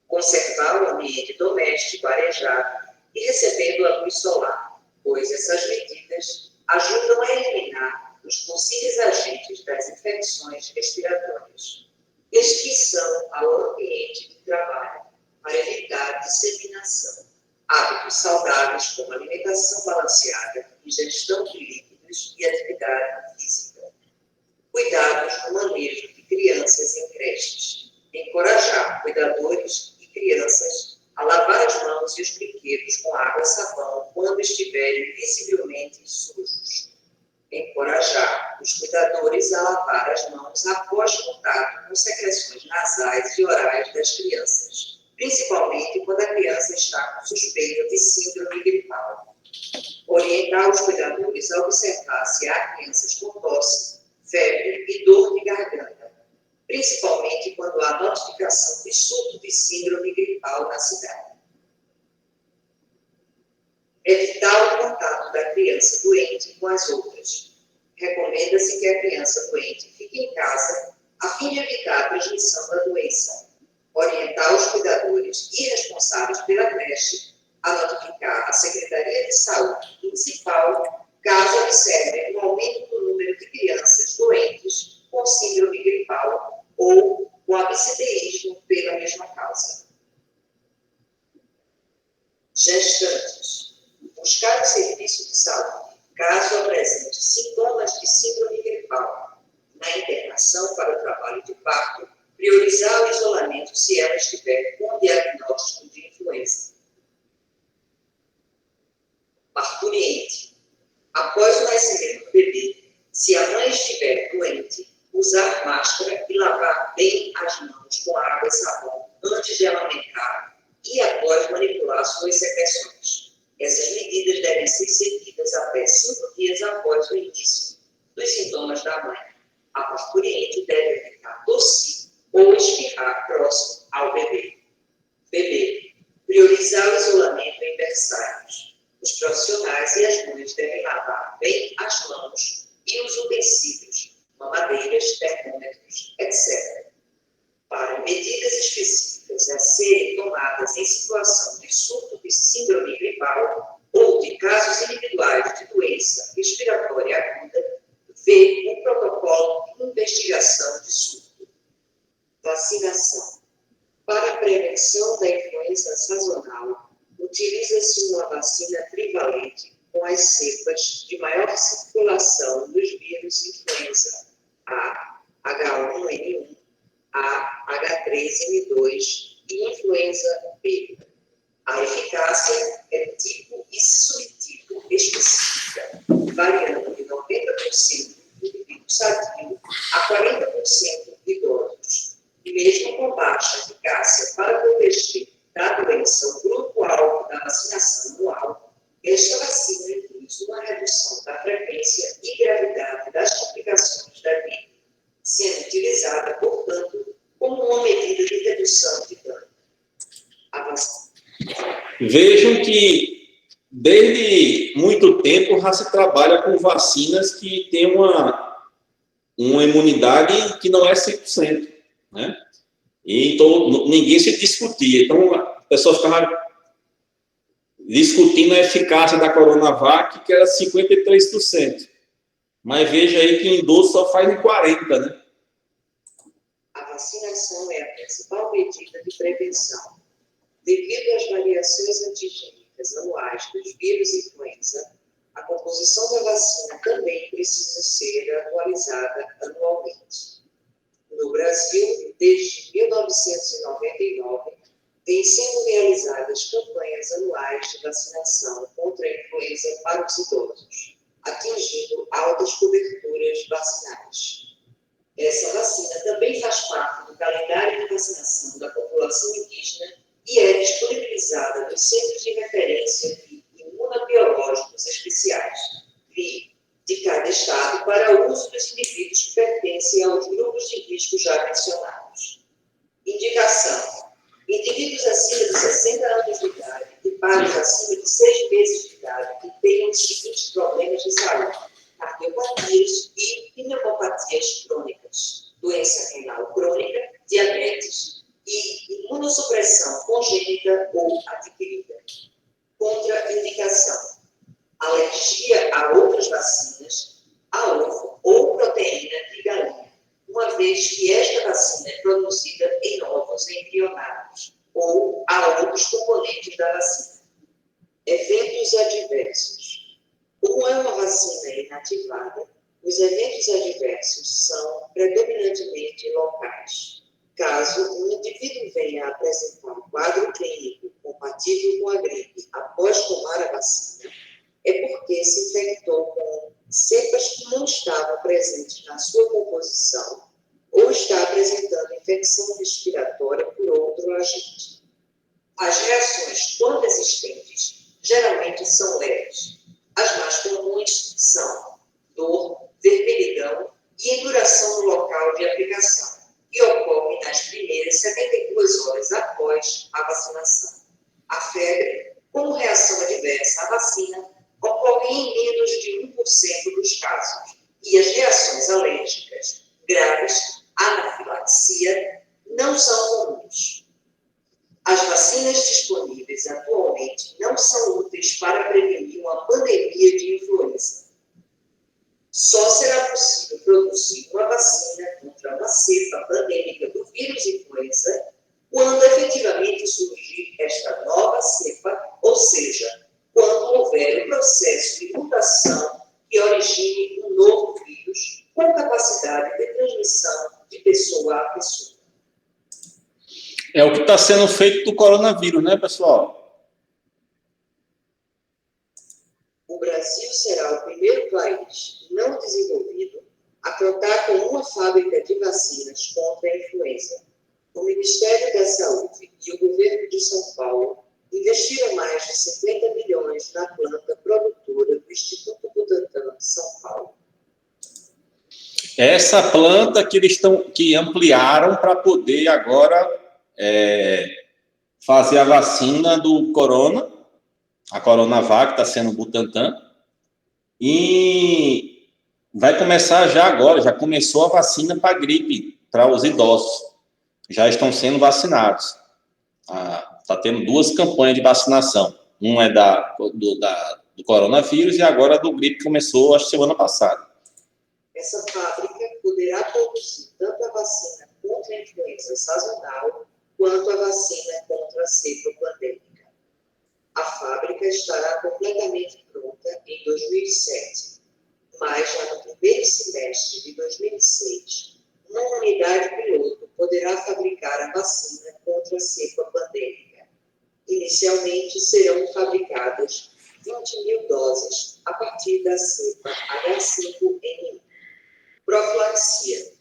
Conservar o ambiente doméstico arejado e recebendo a luz solar, pois essas medidas ajudam a eliminar os possíveis agentes das infecções respiratórias. Restrição ao ambiente de trabalho para evitar disseminação. Hábitos saudáveis como alimentação balanceada, ingestão de líquidos e atividade física. Cuidados no manejo de crianças em creches. Encorajar cuidadores e crianças a lavar as mãos e os brinquedos com água e sabão quando estiverem visivelmente sujos. Encorajar os cuidadores a lavar as mãos após contato com secreções nasais e orais das crianças, principalmente quando a criança está com suspeita de síndrome gripal. Orientar os cuidadores a observar se há crianças com tosse, febre e dor de garganta, principalmente quando há notificação de surto de síndrome gripal na cidade. Evitar o contato da criança doente com as outras. Recomenda-se que a criança doente fique em casa a fim de evitar a transmissão da doença. Orientar os cuidadores e responsáveis pela creche a notificar a Secretaria de Saúde Municipal caso observem um aumento do número de crianças doentes com síndrome gripal ou com absenteísmo pela mesma causa. Gestantes. Buscar o serviço de saúde, caso apresente sintomas de síndrome gripal. Na internação para o trabalho de parto, priorizar o isolamento se ela estiver com diagnóstico de influenza. Parturiente. Após o nascimento do bebê, se a mãe estiver doente, usar máscara e lavar bem as mãos com água e sabão antes de amamentar e após manipular suas secreções. Essas medidas devem ser seguidas até 5 dias após o início dos sintomas da mãe. A parturiente deve evitar tossir ou espirrar próximo ao bebê. Bebê. Priorizar o isolamento em berçários. Os profissionais e as mães devem lavar bem as mãos e os utensílios, mamadeiras, termômetros, etc. Para medidas específicas a serem tomadas em situação de surto de síndrome gripal ou de casos individuais de doença respiratória aguda, vê o protocolo de investigação de surto. Vacinação. Para a prevenção da influenza sazonal, utiliza-se uma vacina trivalente com as cepas de maior circulação dos vírus influenza A, H1N1, A, H3N2 e influenza B. A eficácia é tipo e subtipo específica, variando de 90% do indivíduo sadio a 40% de idosos. E mesmo com baixa eficácia para proteger da doença o grupo-alvo da vacinação anual, esta vacina induz uma redução da frequência e gravidade das complicações da gripe, sendo utilizada, portanto, como uma medida de redução de dano. A vacina. Vejam que, desde muito tempo, já se trabalha com vacinas que têm uma imunidade que não é 100%, né? E, E então, ninguém se discutia. Então, a pessoa ficava discutindo a eficácia da Coronavac, que era 53%. Mas veja aí que em idoso só faz em 40%, né? A vacinação é a principal medida de prevenção. Devido às variações antigênicas anuais dos vírus influenza, a composição da vacina também precisa ser atualizada anualmente. No Brasil, desde 1999, têm sendo realizadas campanhas anuais de vacinação contra a influenza para os idosos, atingindo altas coberturas vacinais. Essa vacina também faz parte do calendário de vacinação da população indígena e é disponibilizada nos Centros de Referência de Imunobiológicos Especiais, VI, de cada estado para uso dos indivíduos que pertencem aos grupos de risco já mencionados. Indicação: indivíduos acima de 60 anos de idade e pais acima de 6 meses de idade que tenham os seguintes problemas de saúde: cardiopatias e pneumopatias crônicas, doença renal crônica, diabetes e imunossupressão congênita ou adquirida. Contraindicação: alergia a outras vacinas, a ovo ou proteína de galinha, uma vez que esta vacina é produzida em ovos embrionários ou a outros componentes da vacina. Eventos adversos: como é uma vacina inativada, os eventos adversos são predominantemente locais. Caso um indivíduo venha a apresentar um quadro clínico compatível com a gripe após tomar a vacina, é porque se infectou com cepas que não estavam presentes na sua composição ou está apresentando infecção respiratória por outro agente. As reações, quando existentes, geralmente são leves. As mais comuns são dor, vermelhidão e enduração no local de aplicação, que ocorre nas primeiras 72 horas após a vacinação. A febre, como reação adversa à vacina, ocorre em menos de 1% dos casos, e as reações alérgicas graves, anafilaxia, não são comuns. As vacinas disponíveis atualmente não são úteis para prevenir uma pandemia de influenza. Só será possível produzir uma vacina contra uma cepa pandêmica do vírus influenza quando efetivamente surgir esta nova cepa, ou seja, quando houver um processo de mutação que origine um novo vírus com capacidade de transmissão de pessoa a pessoa. É o que está sendo feito do coronavírus, né, pessoal? O Brasil será o primeiro país não desenvolvido a contar com uma fábrica de vacinas contra a influenza. O Ministério da Saúde e o governo de São Paulo investiram mais de 50 milhões na planta produtora do Instituto Butantan de São Paulo. Essa planta que ampliaram para poder agora fazer a vacina do corona, a Coronavac está sendo Butantan, e vai começar já agora, já começou a vacina para gripe, para os idosos, já estão sendo vacinados. Está tendo 2 campanhas de vacinação, uma é do coronavírus e agora a do gripe começou, acho, semana passada. Essa fábrica poderá produzir tanto a vacina contra a influenza sazonal quanto a vacina contra a cepa pandêmica. A fábrica estará completamente pronta em 2007, mas já no primeiro semestre de 2006, uma unidade piloto poderá fabricar a vacina contra a cepa pandêmica. Inicialmente serão fabricadas 20 mil doses a partir da cepa H5N1. Profilaxia.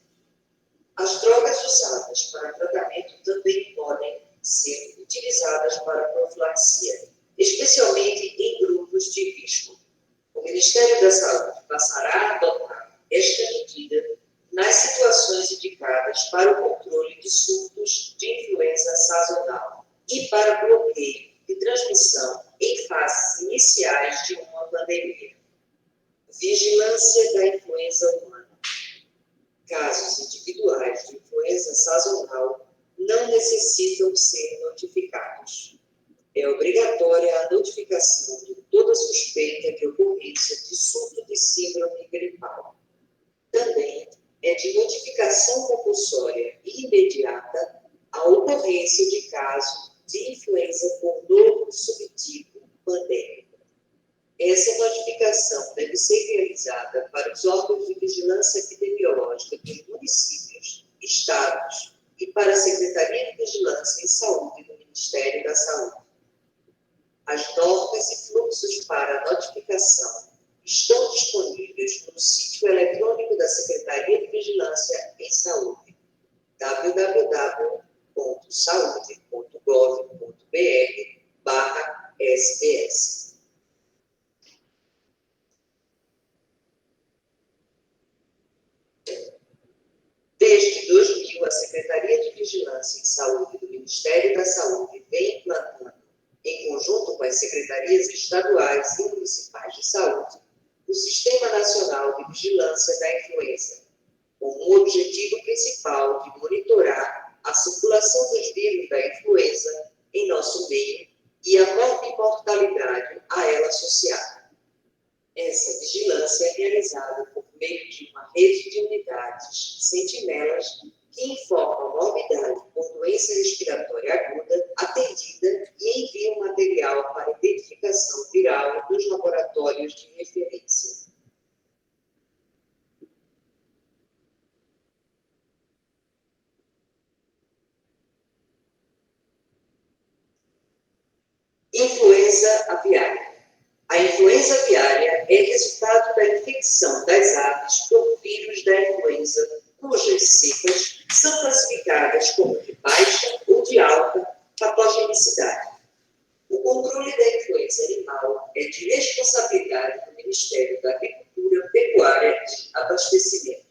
As drogas usadas para tratamento também podem ser utilizadas para profilaxia, especialmente em grupos de risco. O Ministério da Saúde passará a adotar esta medida nas situações indicadas para o controle de surtos de influenza sazonal e para bloqueio de transmissão em fases iniciais de uma pandemia. Vigilância da influenza humana. Casos individuais de influenza sazonal não necessitam ser notificados. É obrigatória a notificação de toda suspeita de ocorrência de surto de síndrome gripal. Também é de notificação compulsória e imediata a ocorrência de caso de influenza por novo subtipo pandêmico. Essa notificação deve ser realizada para os órgãos de vigilância epidemiológica dos municípios, estados e para a Secretaria de Vigilância em Saúde do Ministério da Saúde. As normas e fluxos para a notificação estão disponíveis no sítio eletrônico da Secretaria de Vigilância em Saúde, www.saude.gov.br/SBS. Desde 2000, a Secretaria de Vigilância em Saúde do Ministério da Saúde vem implantando, em conjunto com as secretarias estaduais e municipais de saúde, o Sistema Nacional de Vigilância da Influenza, com o objetivo principal de monitorar a circulação dos vírus da influenza em nosso meio e a mortalidade a ela associada. Essa vigilância é realizada por meio de uma rede de unidades sentinelas que informam a morbidade por doença respiratória aguda, atendida e enviam material para identificação viral nos laboratórios de referência. Influenza aviária. A influenza aviária é resultado da infecção das aves por vírus da influenza, cujas cepas são classificadas como de baixa ou de alta patogenicidade. O controle da influenza animal é de responsabilidade do Ministério da Agricultura, Pecuária e Abastecimento.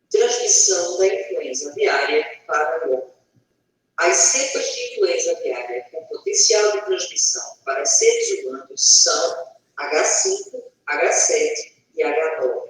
Transmissão da influenza aviária para o homem. As cepas de influenza aviária com potencial de transmissão para seres humanos são H5, H7 e H9.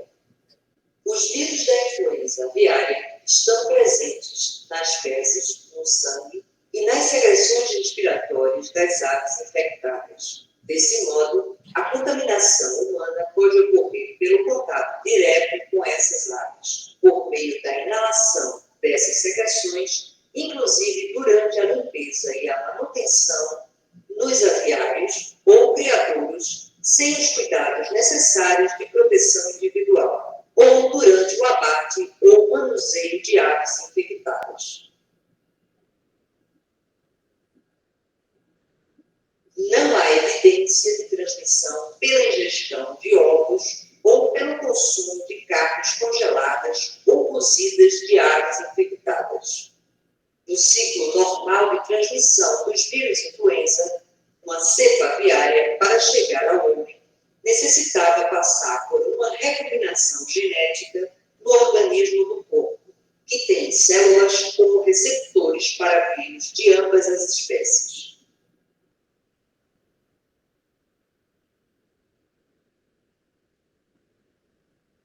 Os vírus da influenza aviária estão presentes nas fezes, no sangue e nas secreções respiratórias das aves infectadas. Desse modo, a contaminação humana pode ocorrer pelo contato direto com essas aves, por meio da inalação dessas secreções, inclusive durante a limpeza e a manutenção nos aviários ou criadouros, sem os cuidados necessários de proteção individual, ou durante o abate ou manuseio de aves infectadas. Não há evidência de transmissão pela ingestão de ovos ou pelo consumo de carnes congeladas ou cozidas de aves infectadas. No ciclo normal de transmissão dos vírus influenza, uma cepa aviária, para chegar ao homem, necessitava passar por uma recombinação genética no organismo do corpo, que tem células como receptores para vírus de ambas as espécies.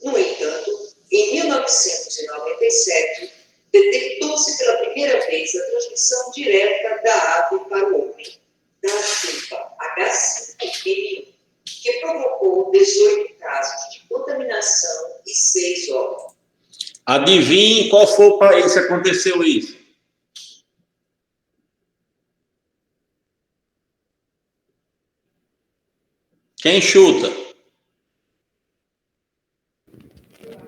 No entanto, em 1997, detectou-se pela primeira vez a transmissão direta da ave para o homem, da cepa H5N1, que provocou 18 casos de contaminação e 6 óbitos. Adivinhe qual foi o país que aconteceu isso? Quem chuta?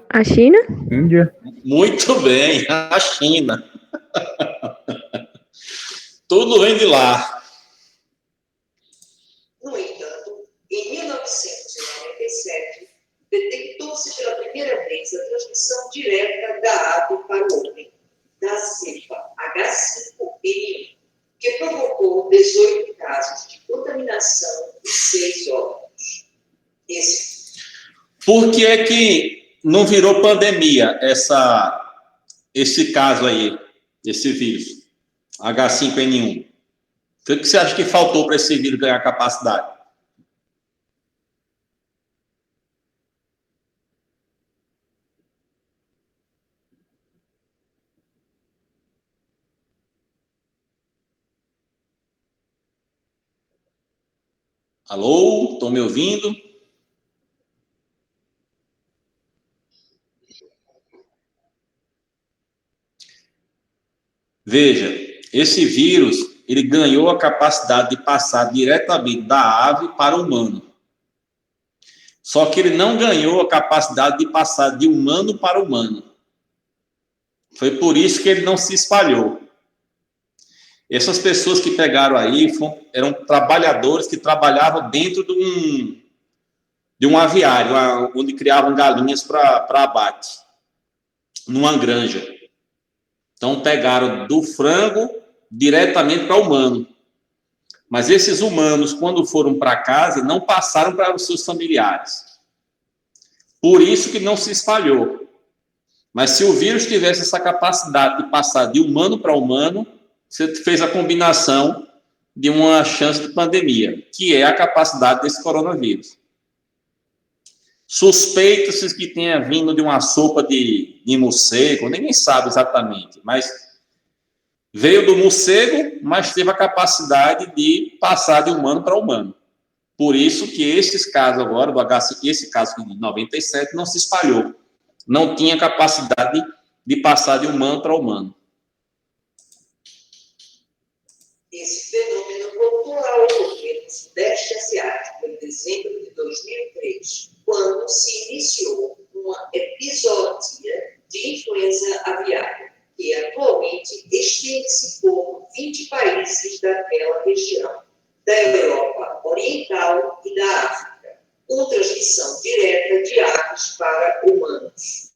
A China? Índia? Muito bem, a China. Tudo vem de lá. No entanto, em 1997, detectou-se pela primeira vez a transmissão direta da ave para o homem, da cepa H5N1, que provocou 18 casos de contaminação e 6 óbitos. Por que é que não virou pandemia esse caso aí, esse vírus, H5N1? O que você acha que faltou para esse vírus ganhar capacidade? Alô, estão me ouvindo? Veja, esse vírus, ele ganhou a capacidade de passar diretamente da ave para o humano. Só que ele não ganhou a capacidade de passar de humano para humano. Foi por isso que ele não se espalhou. Essas pessoas que pegaram aí eram trabalhadores que trabalhavam dentro de um aviário, onde criavam galinhas para abate, numa granja. Então, pegaram do frango diretamente para o humano. Mas esses humanos, quando foram para casa, não passaram para os seus familiares. Por isso que não se espalhou. Mas se o vírus tivesse essa capacidade de passar de humano para humano, você fez a combinação de uma chance de pandemia, que é a capacidade desse coronavírus. Suspeita-se que tenha vindo de uma sopa de morcego, ninguém sabe exatamente, mas veio do morcego, mas teve a capacidade de passar de humano para humano. Por isso que esses casos agora, esse caso de 97, não se espalhou. Não tinha capacidade de passar de humano para humano. Esse fenômeno voltou a ocorrer no Sudeste Asiático em dezembro de 2003, quando se iniciou uma epizootia de influenza aviária, que atualmente estende-se por 20 países daquela região, da Europa Oriental e da África, com transmissão direta de aves para humanos.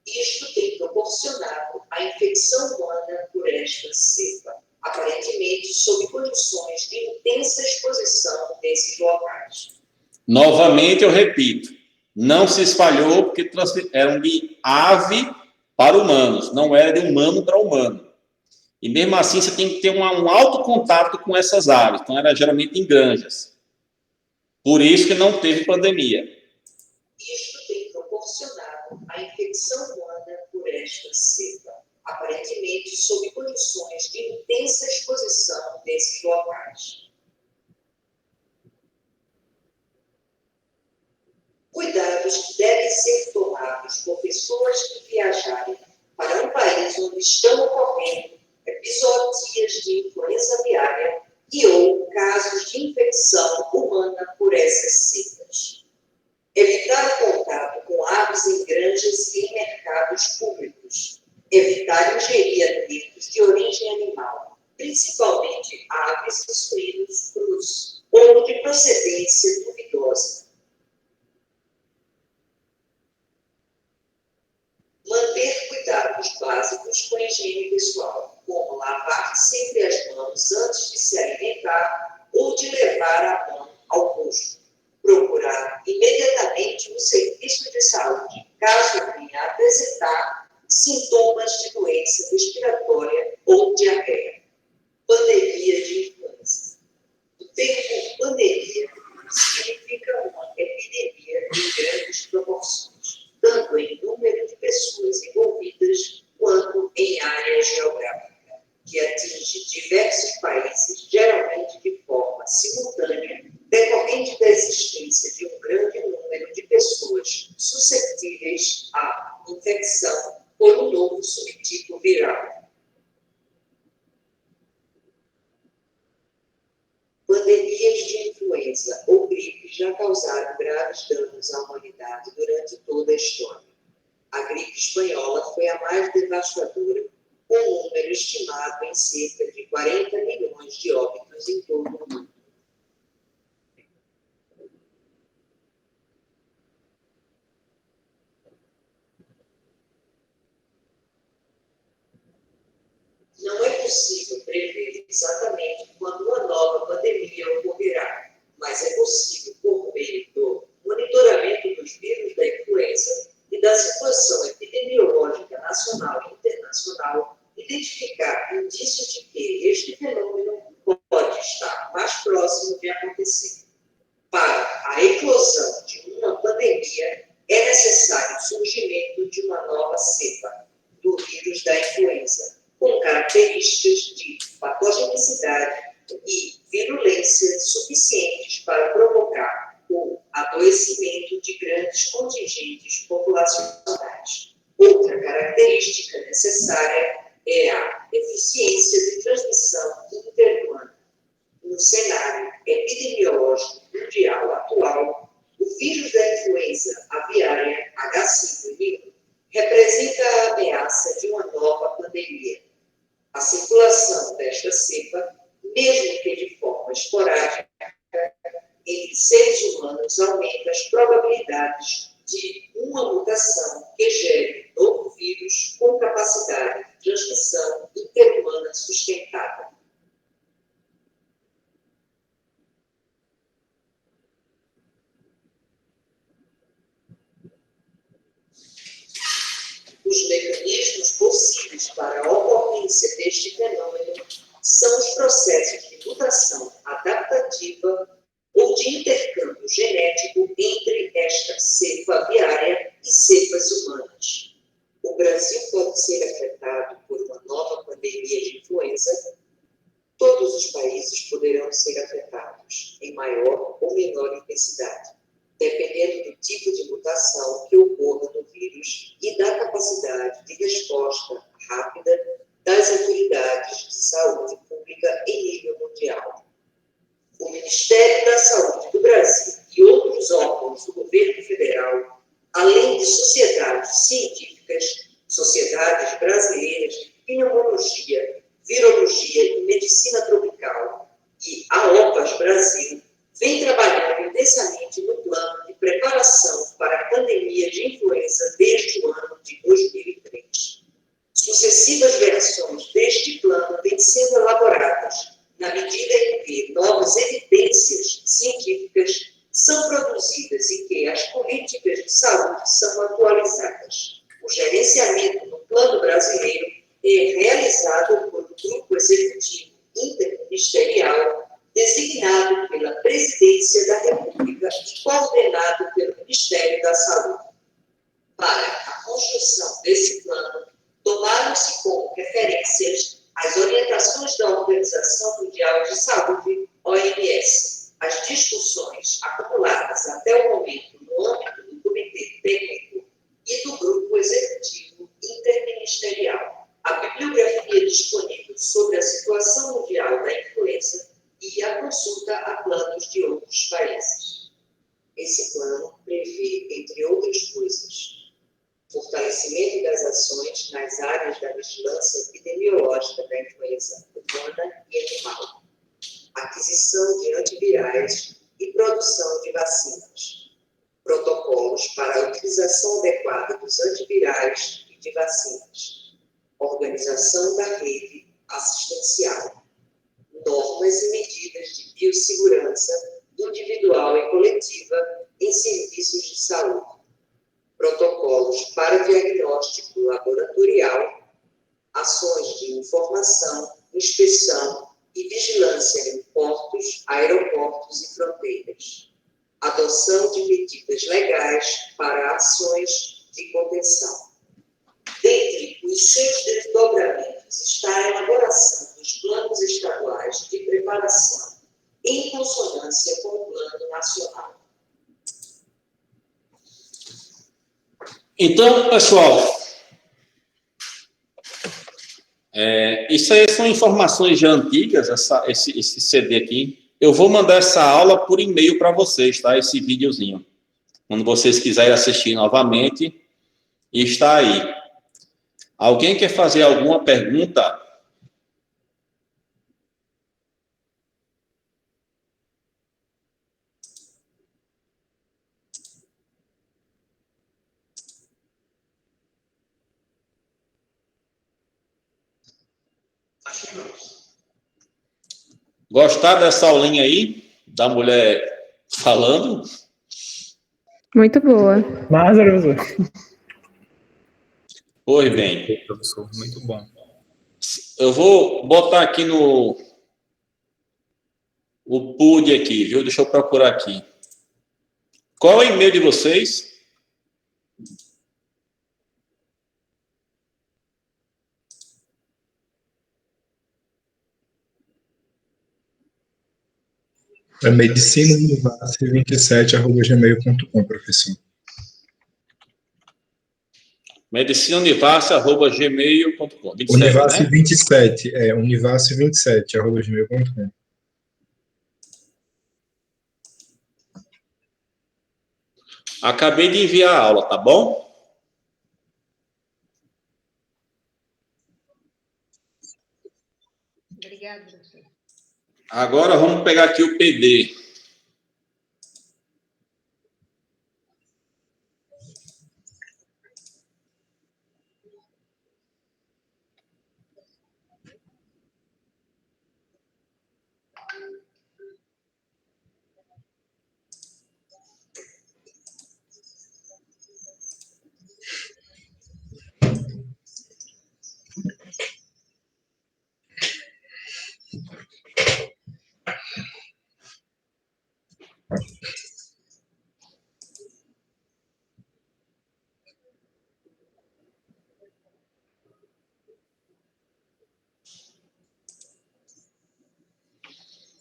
Isto tem proporcionado a infecção humana por esta cepa, aparentemente sob condições de intensa exposição nesses locais. Novamente, eu repito, não se espalhou porque eram de ave para humanos, não era de humano para humano. E mesmo assim, você tem que ter um alto contato com essas aves, então era geralmente em granjas. Por isso que não teve pandemia. Isto tem proporcionado a infecção humana por esta cepa, aparentemente sob condições de intensa exposição nesses locais. Cuidados que devem ser tomados por pessoas que viajarem para um país onde estão ocorrendo epizootias de influenza aviária e ou casos de infecção humana por essas cepas. Evitar o contato com aves em granjas e em mercados públicos. Evitar ingerir alimentos de origem animal, principalmente aves e suínos crus, ou de procedência duvidosa. Manter cuidados básicos com a higiene pessoal, como lavar sempre as mãos antes de se alimentar ou de levar a mão ao rosto. Procurar imediatamente um serviço de saúde, caso venha a apresentar sintomas de doença respiratória ou diarreia. Pandemia de influenza. O termo pandemia significa uma epidemia em grandes proporções, tanto em número de pessoas envolvidas quanto em área geográfica, que atinge diversos países, geralmente de forma simultânea, decorrente da existência de um grande número de pessoas suscetíveis à infecção por um novo subtipo viral. Pandemias de influenza ou gripe já causaram graves danos à humanidade durante toda a história. A gripe espanhola foi a mais devastadora, com um número estimado em cerca de 40 milhões de óbitos em todo o mundo. Não é possível prever exatamente quando uma nova pandemia ocorrerá, mas é possível, por meio do monitoramento dos vírus da influenza e da situação epidemiológica nacional e internacional, identificar indícios de que este fenômeno pode estar mais próximo de acontecer. Para a eclosão de uma pandemia, é necessário o surgimento de uma nova cepa do vírus da influenza, com características de patogenicidade e virulência suficientes para provocar eficiência de transmissão interhumana. No cenário epidemiológico mundial atual, o vírus da influenza aviária H5N1 representa a ameaça de uma nova pandemia. A circulação desta cepa, mesmo que de forma esporádica, entre seres humanos aumenta as probabilidades de uma mutação que gere novo vírus com capacidade de transmissão interhumana sustentada. Os mecanismos possíveis para a ocorrência deste fenômeno são os processos de mutação adaptativa ou de intercâmbio genético entre esta cepa aviária e cepas humanas. O Brasil pode ser afetado por uma nova pandemia de influenza. Todos os países poderão ser afetados, em maior ou menor intensidade, dependendo do tipo de mutação que ocorra no vírus e da capacidade de resposta rápida das autoridades de saúde pública em nível mundial. O Ministério da Saúde do Brasil e outros órgãos do governo federal, além de sociedades científicas, sociedades brasileiras de pneumologia, virologia e medicina tropical e a OPAS Brasil, vem trabalhando intensamente no plano de preparação para a pandemia de influenza desde o ano de 2003. Sucessivas versões deste plano vêm sendo elaboradas na medida em que novas evidências científicas são produzidas e que as políticas de saúde são atualizadas. O gerenciamento do plano brasileiro é realizado por um grupo executivo interministerial designado pela Presidência da República e coordenado pelo Ministério da Saúde. Para a construção desse plano, tomaram-se como referências as orientações da Organização Mundial de Saúde, OMS, as discussões acumuladas até o momento no âmbito do Comitê Técnico e do Grupo Executivo Interministerial, a bibliografia disponível sobre a situação mundial da influenza e a consulta a planos de outros países. Esse plano prevê, entre outras coisas, fortalecimento das ações nas áreas da vigilância epidemiológica da influenza humana e animal, aquisição de antivirais e produção de vacinas, protocolos para a utilização adequada dos antivirais e de vacinas, organização da rede assistencial, normas e medidas de biossegurança individual e coletiva em serviços de saúde, protocolos para diagnóstico laboratorial, ações de informação, inspeção e vigilância em portos, aeroportos e fronteiras, adoção de medidas legais para ações de contenção. Dentre os seus desdobramentos está a elaboração dos planos estaduais de preparação em consonância com o Plano Nacional. Então, pessoal, isso aí são informações já antigas, esse CD aqui. Eu vou mandar essa aula por e-mail para vocês, tá? Esse videozinho. Quando vocês quiserem assistir novamente, está aí. Alguém quer fazer alguma pergunta? Gostaram dessa aulinha aí? Da mulher falando? Muito boa. Mas, professor. Pois bem. Professor, muito bom. Eu vou botar aqui no o PUD aqui, viu? Deixa eu procurar aqui. Qual é o e-mail de vocês? É medicinaunivac27@gmail.com, professor. medicinaunivasse@gmail.com. 27, Univasse né? 27, univasse27, @gmail.com. Acabei de enviar a aula, tá bom? Obrigada, professor. Agora vamos pegar aqui o PD.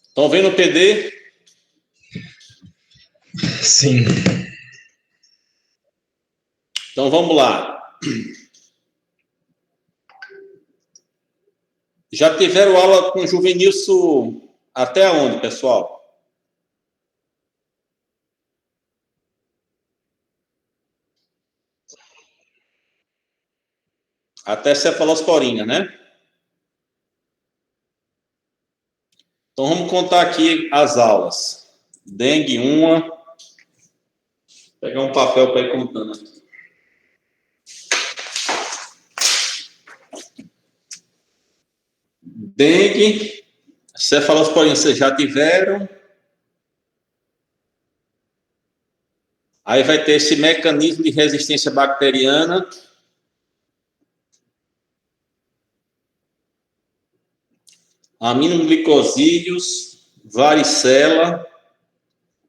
Estão vendo o PD? Sim. Então vamos lá. Já tiveram aula com o Juvenilson até onde, pessoal? Até cefalosporina, né? Então vamos contar aqui as aulas. Dengue, uma. Vou pegar um papel para ir contando aqui. Dengue, cefalosporina, vocês já tiveram. Aí vai ter esse mecanismo de resistência bacteriana. Aminoglicosídeos, varicela,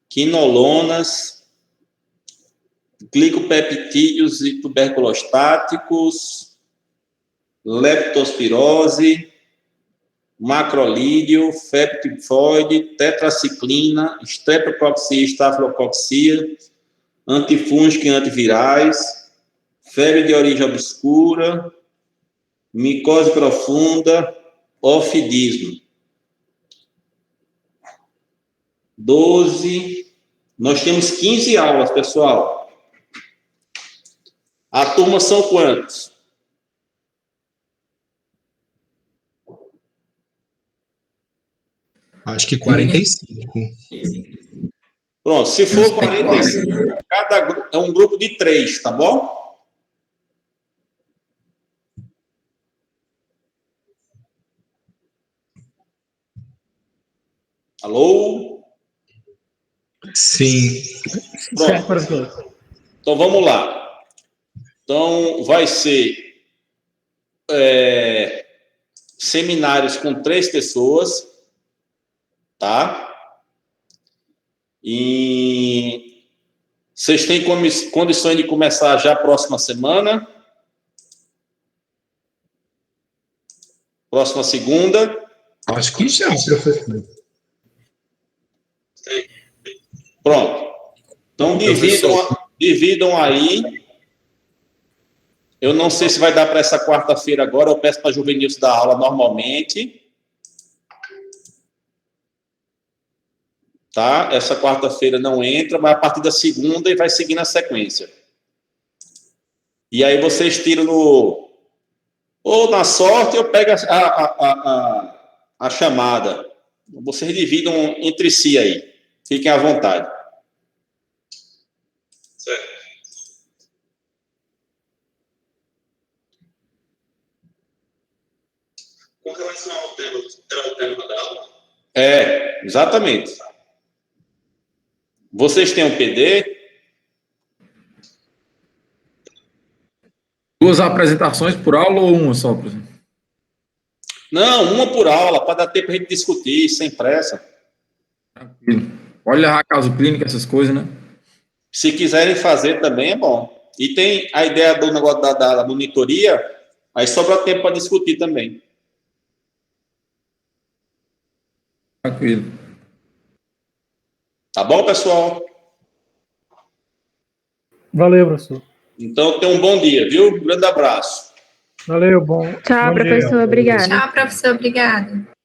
quinolonas, glicopeptídeos e tuberculostáticos, leptospirose, macrolídeo, febre tifoide, tetraciclina, streptococcus e estafilococcus, antifúngico e antivirais, febre de origem obscura, micose profunda, ofidismo. 12. Nós temos 15 aulas, pessoal. A turma são quantos? Acho que 45. Pronto, se for 45, cada é um grupo de 3, tá bom? Alô? Sim. Certo, Pronto. professor. Então, vamos lá. Então, vai ser seminários com 3 pessoas, tá? E vocês têm condições de começar já a próxima semana? Próxima segunda? Acho que já, professor. Pronto. Então, dividam aí. Eu não sei se vai dar para essa quarta-feira agora, eu peço para a Juvenilson dar aula normalmente. Tá? Essa quarta-feira não entra, mas a partir da segunda e vai seguir na sequência. E aí vocês tiram no... Ou na sorte, eu pego a chamada. Vocês dividam entre si aí. Fiquem à vontade. Certo. Com relação ao tema da aula? Exatamente. Vocês têm um PD? 2 apresentações por aula ou uma só, professor? Não, uma por aula, para dar tempo para a gente discutir, sem pressa. Tranquilo. Pode levar caso clínico, essas coisas, né? Se quiserem fazer também é bom. E tem a ideia do negócio da monitoria, aí sobra tempo para discutir também. Tranquilo. Tá bom, pessoal? Valeu, professor. Então, tenha um bom dia, viu? Um grande abraço. Valeu, bom. Tchau, bom dia. professor. Obrigada. Tchau, professor. Obrigada.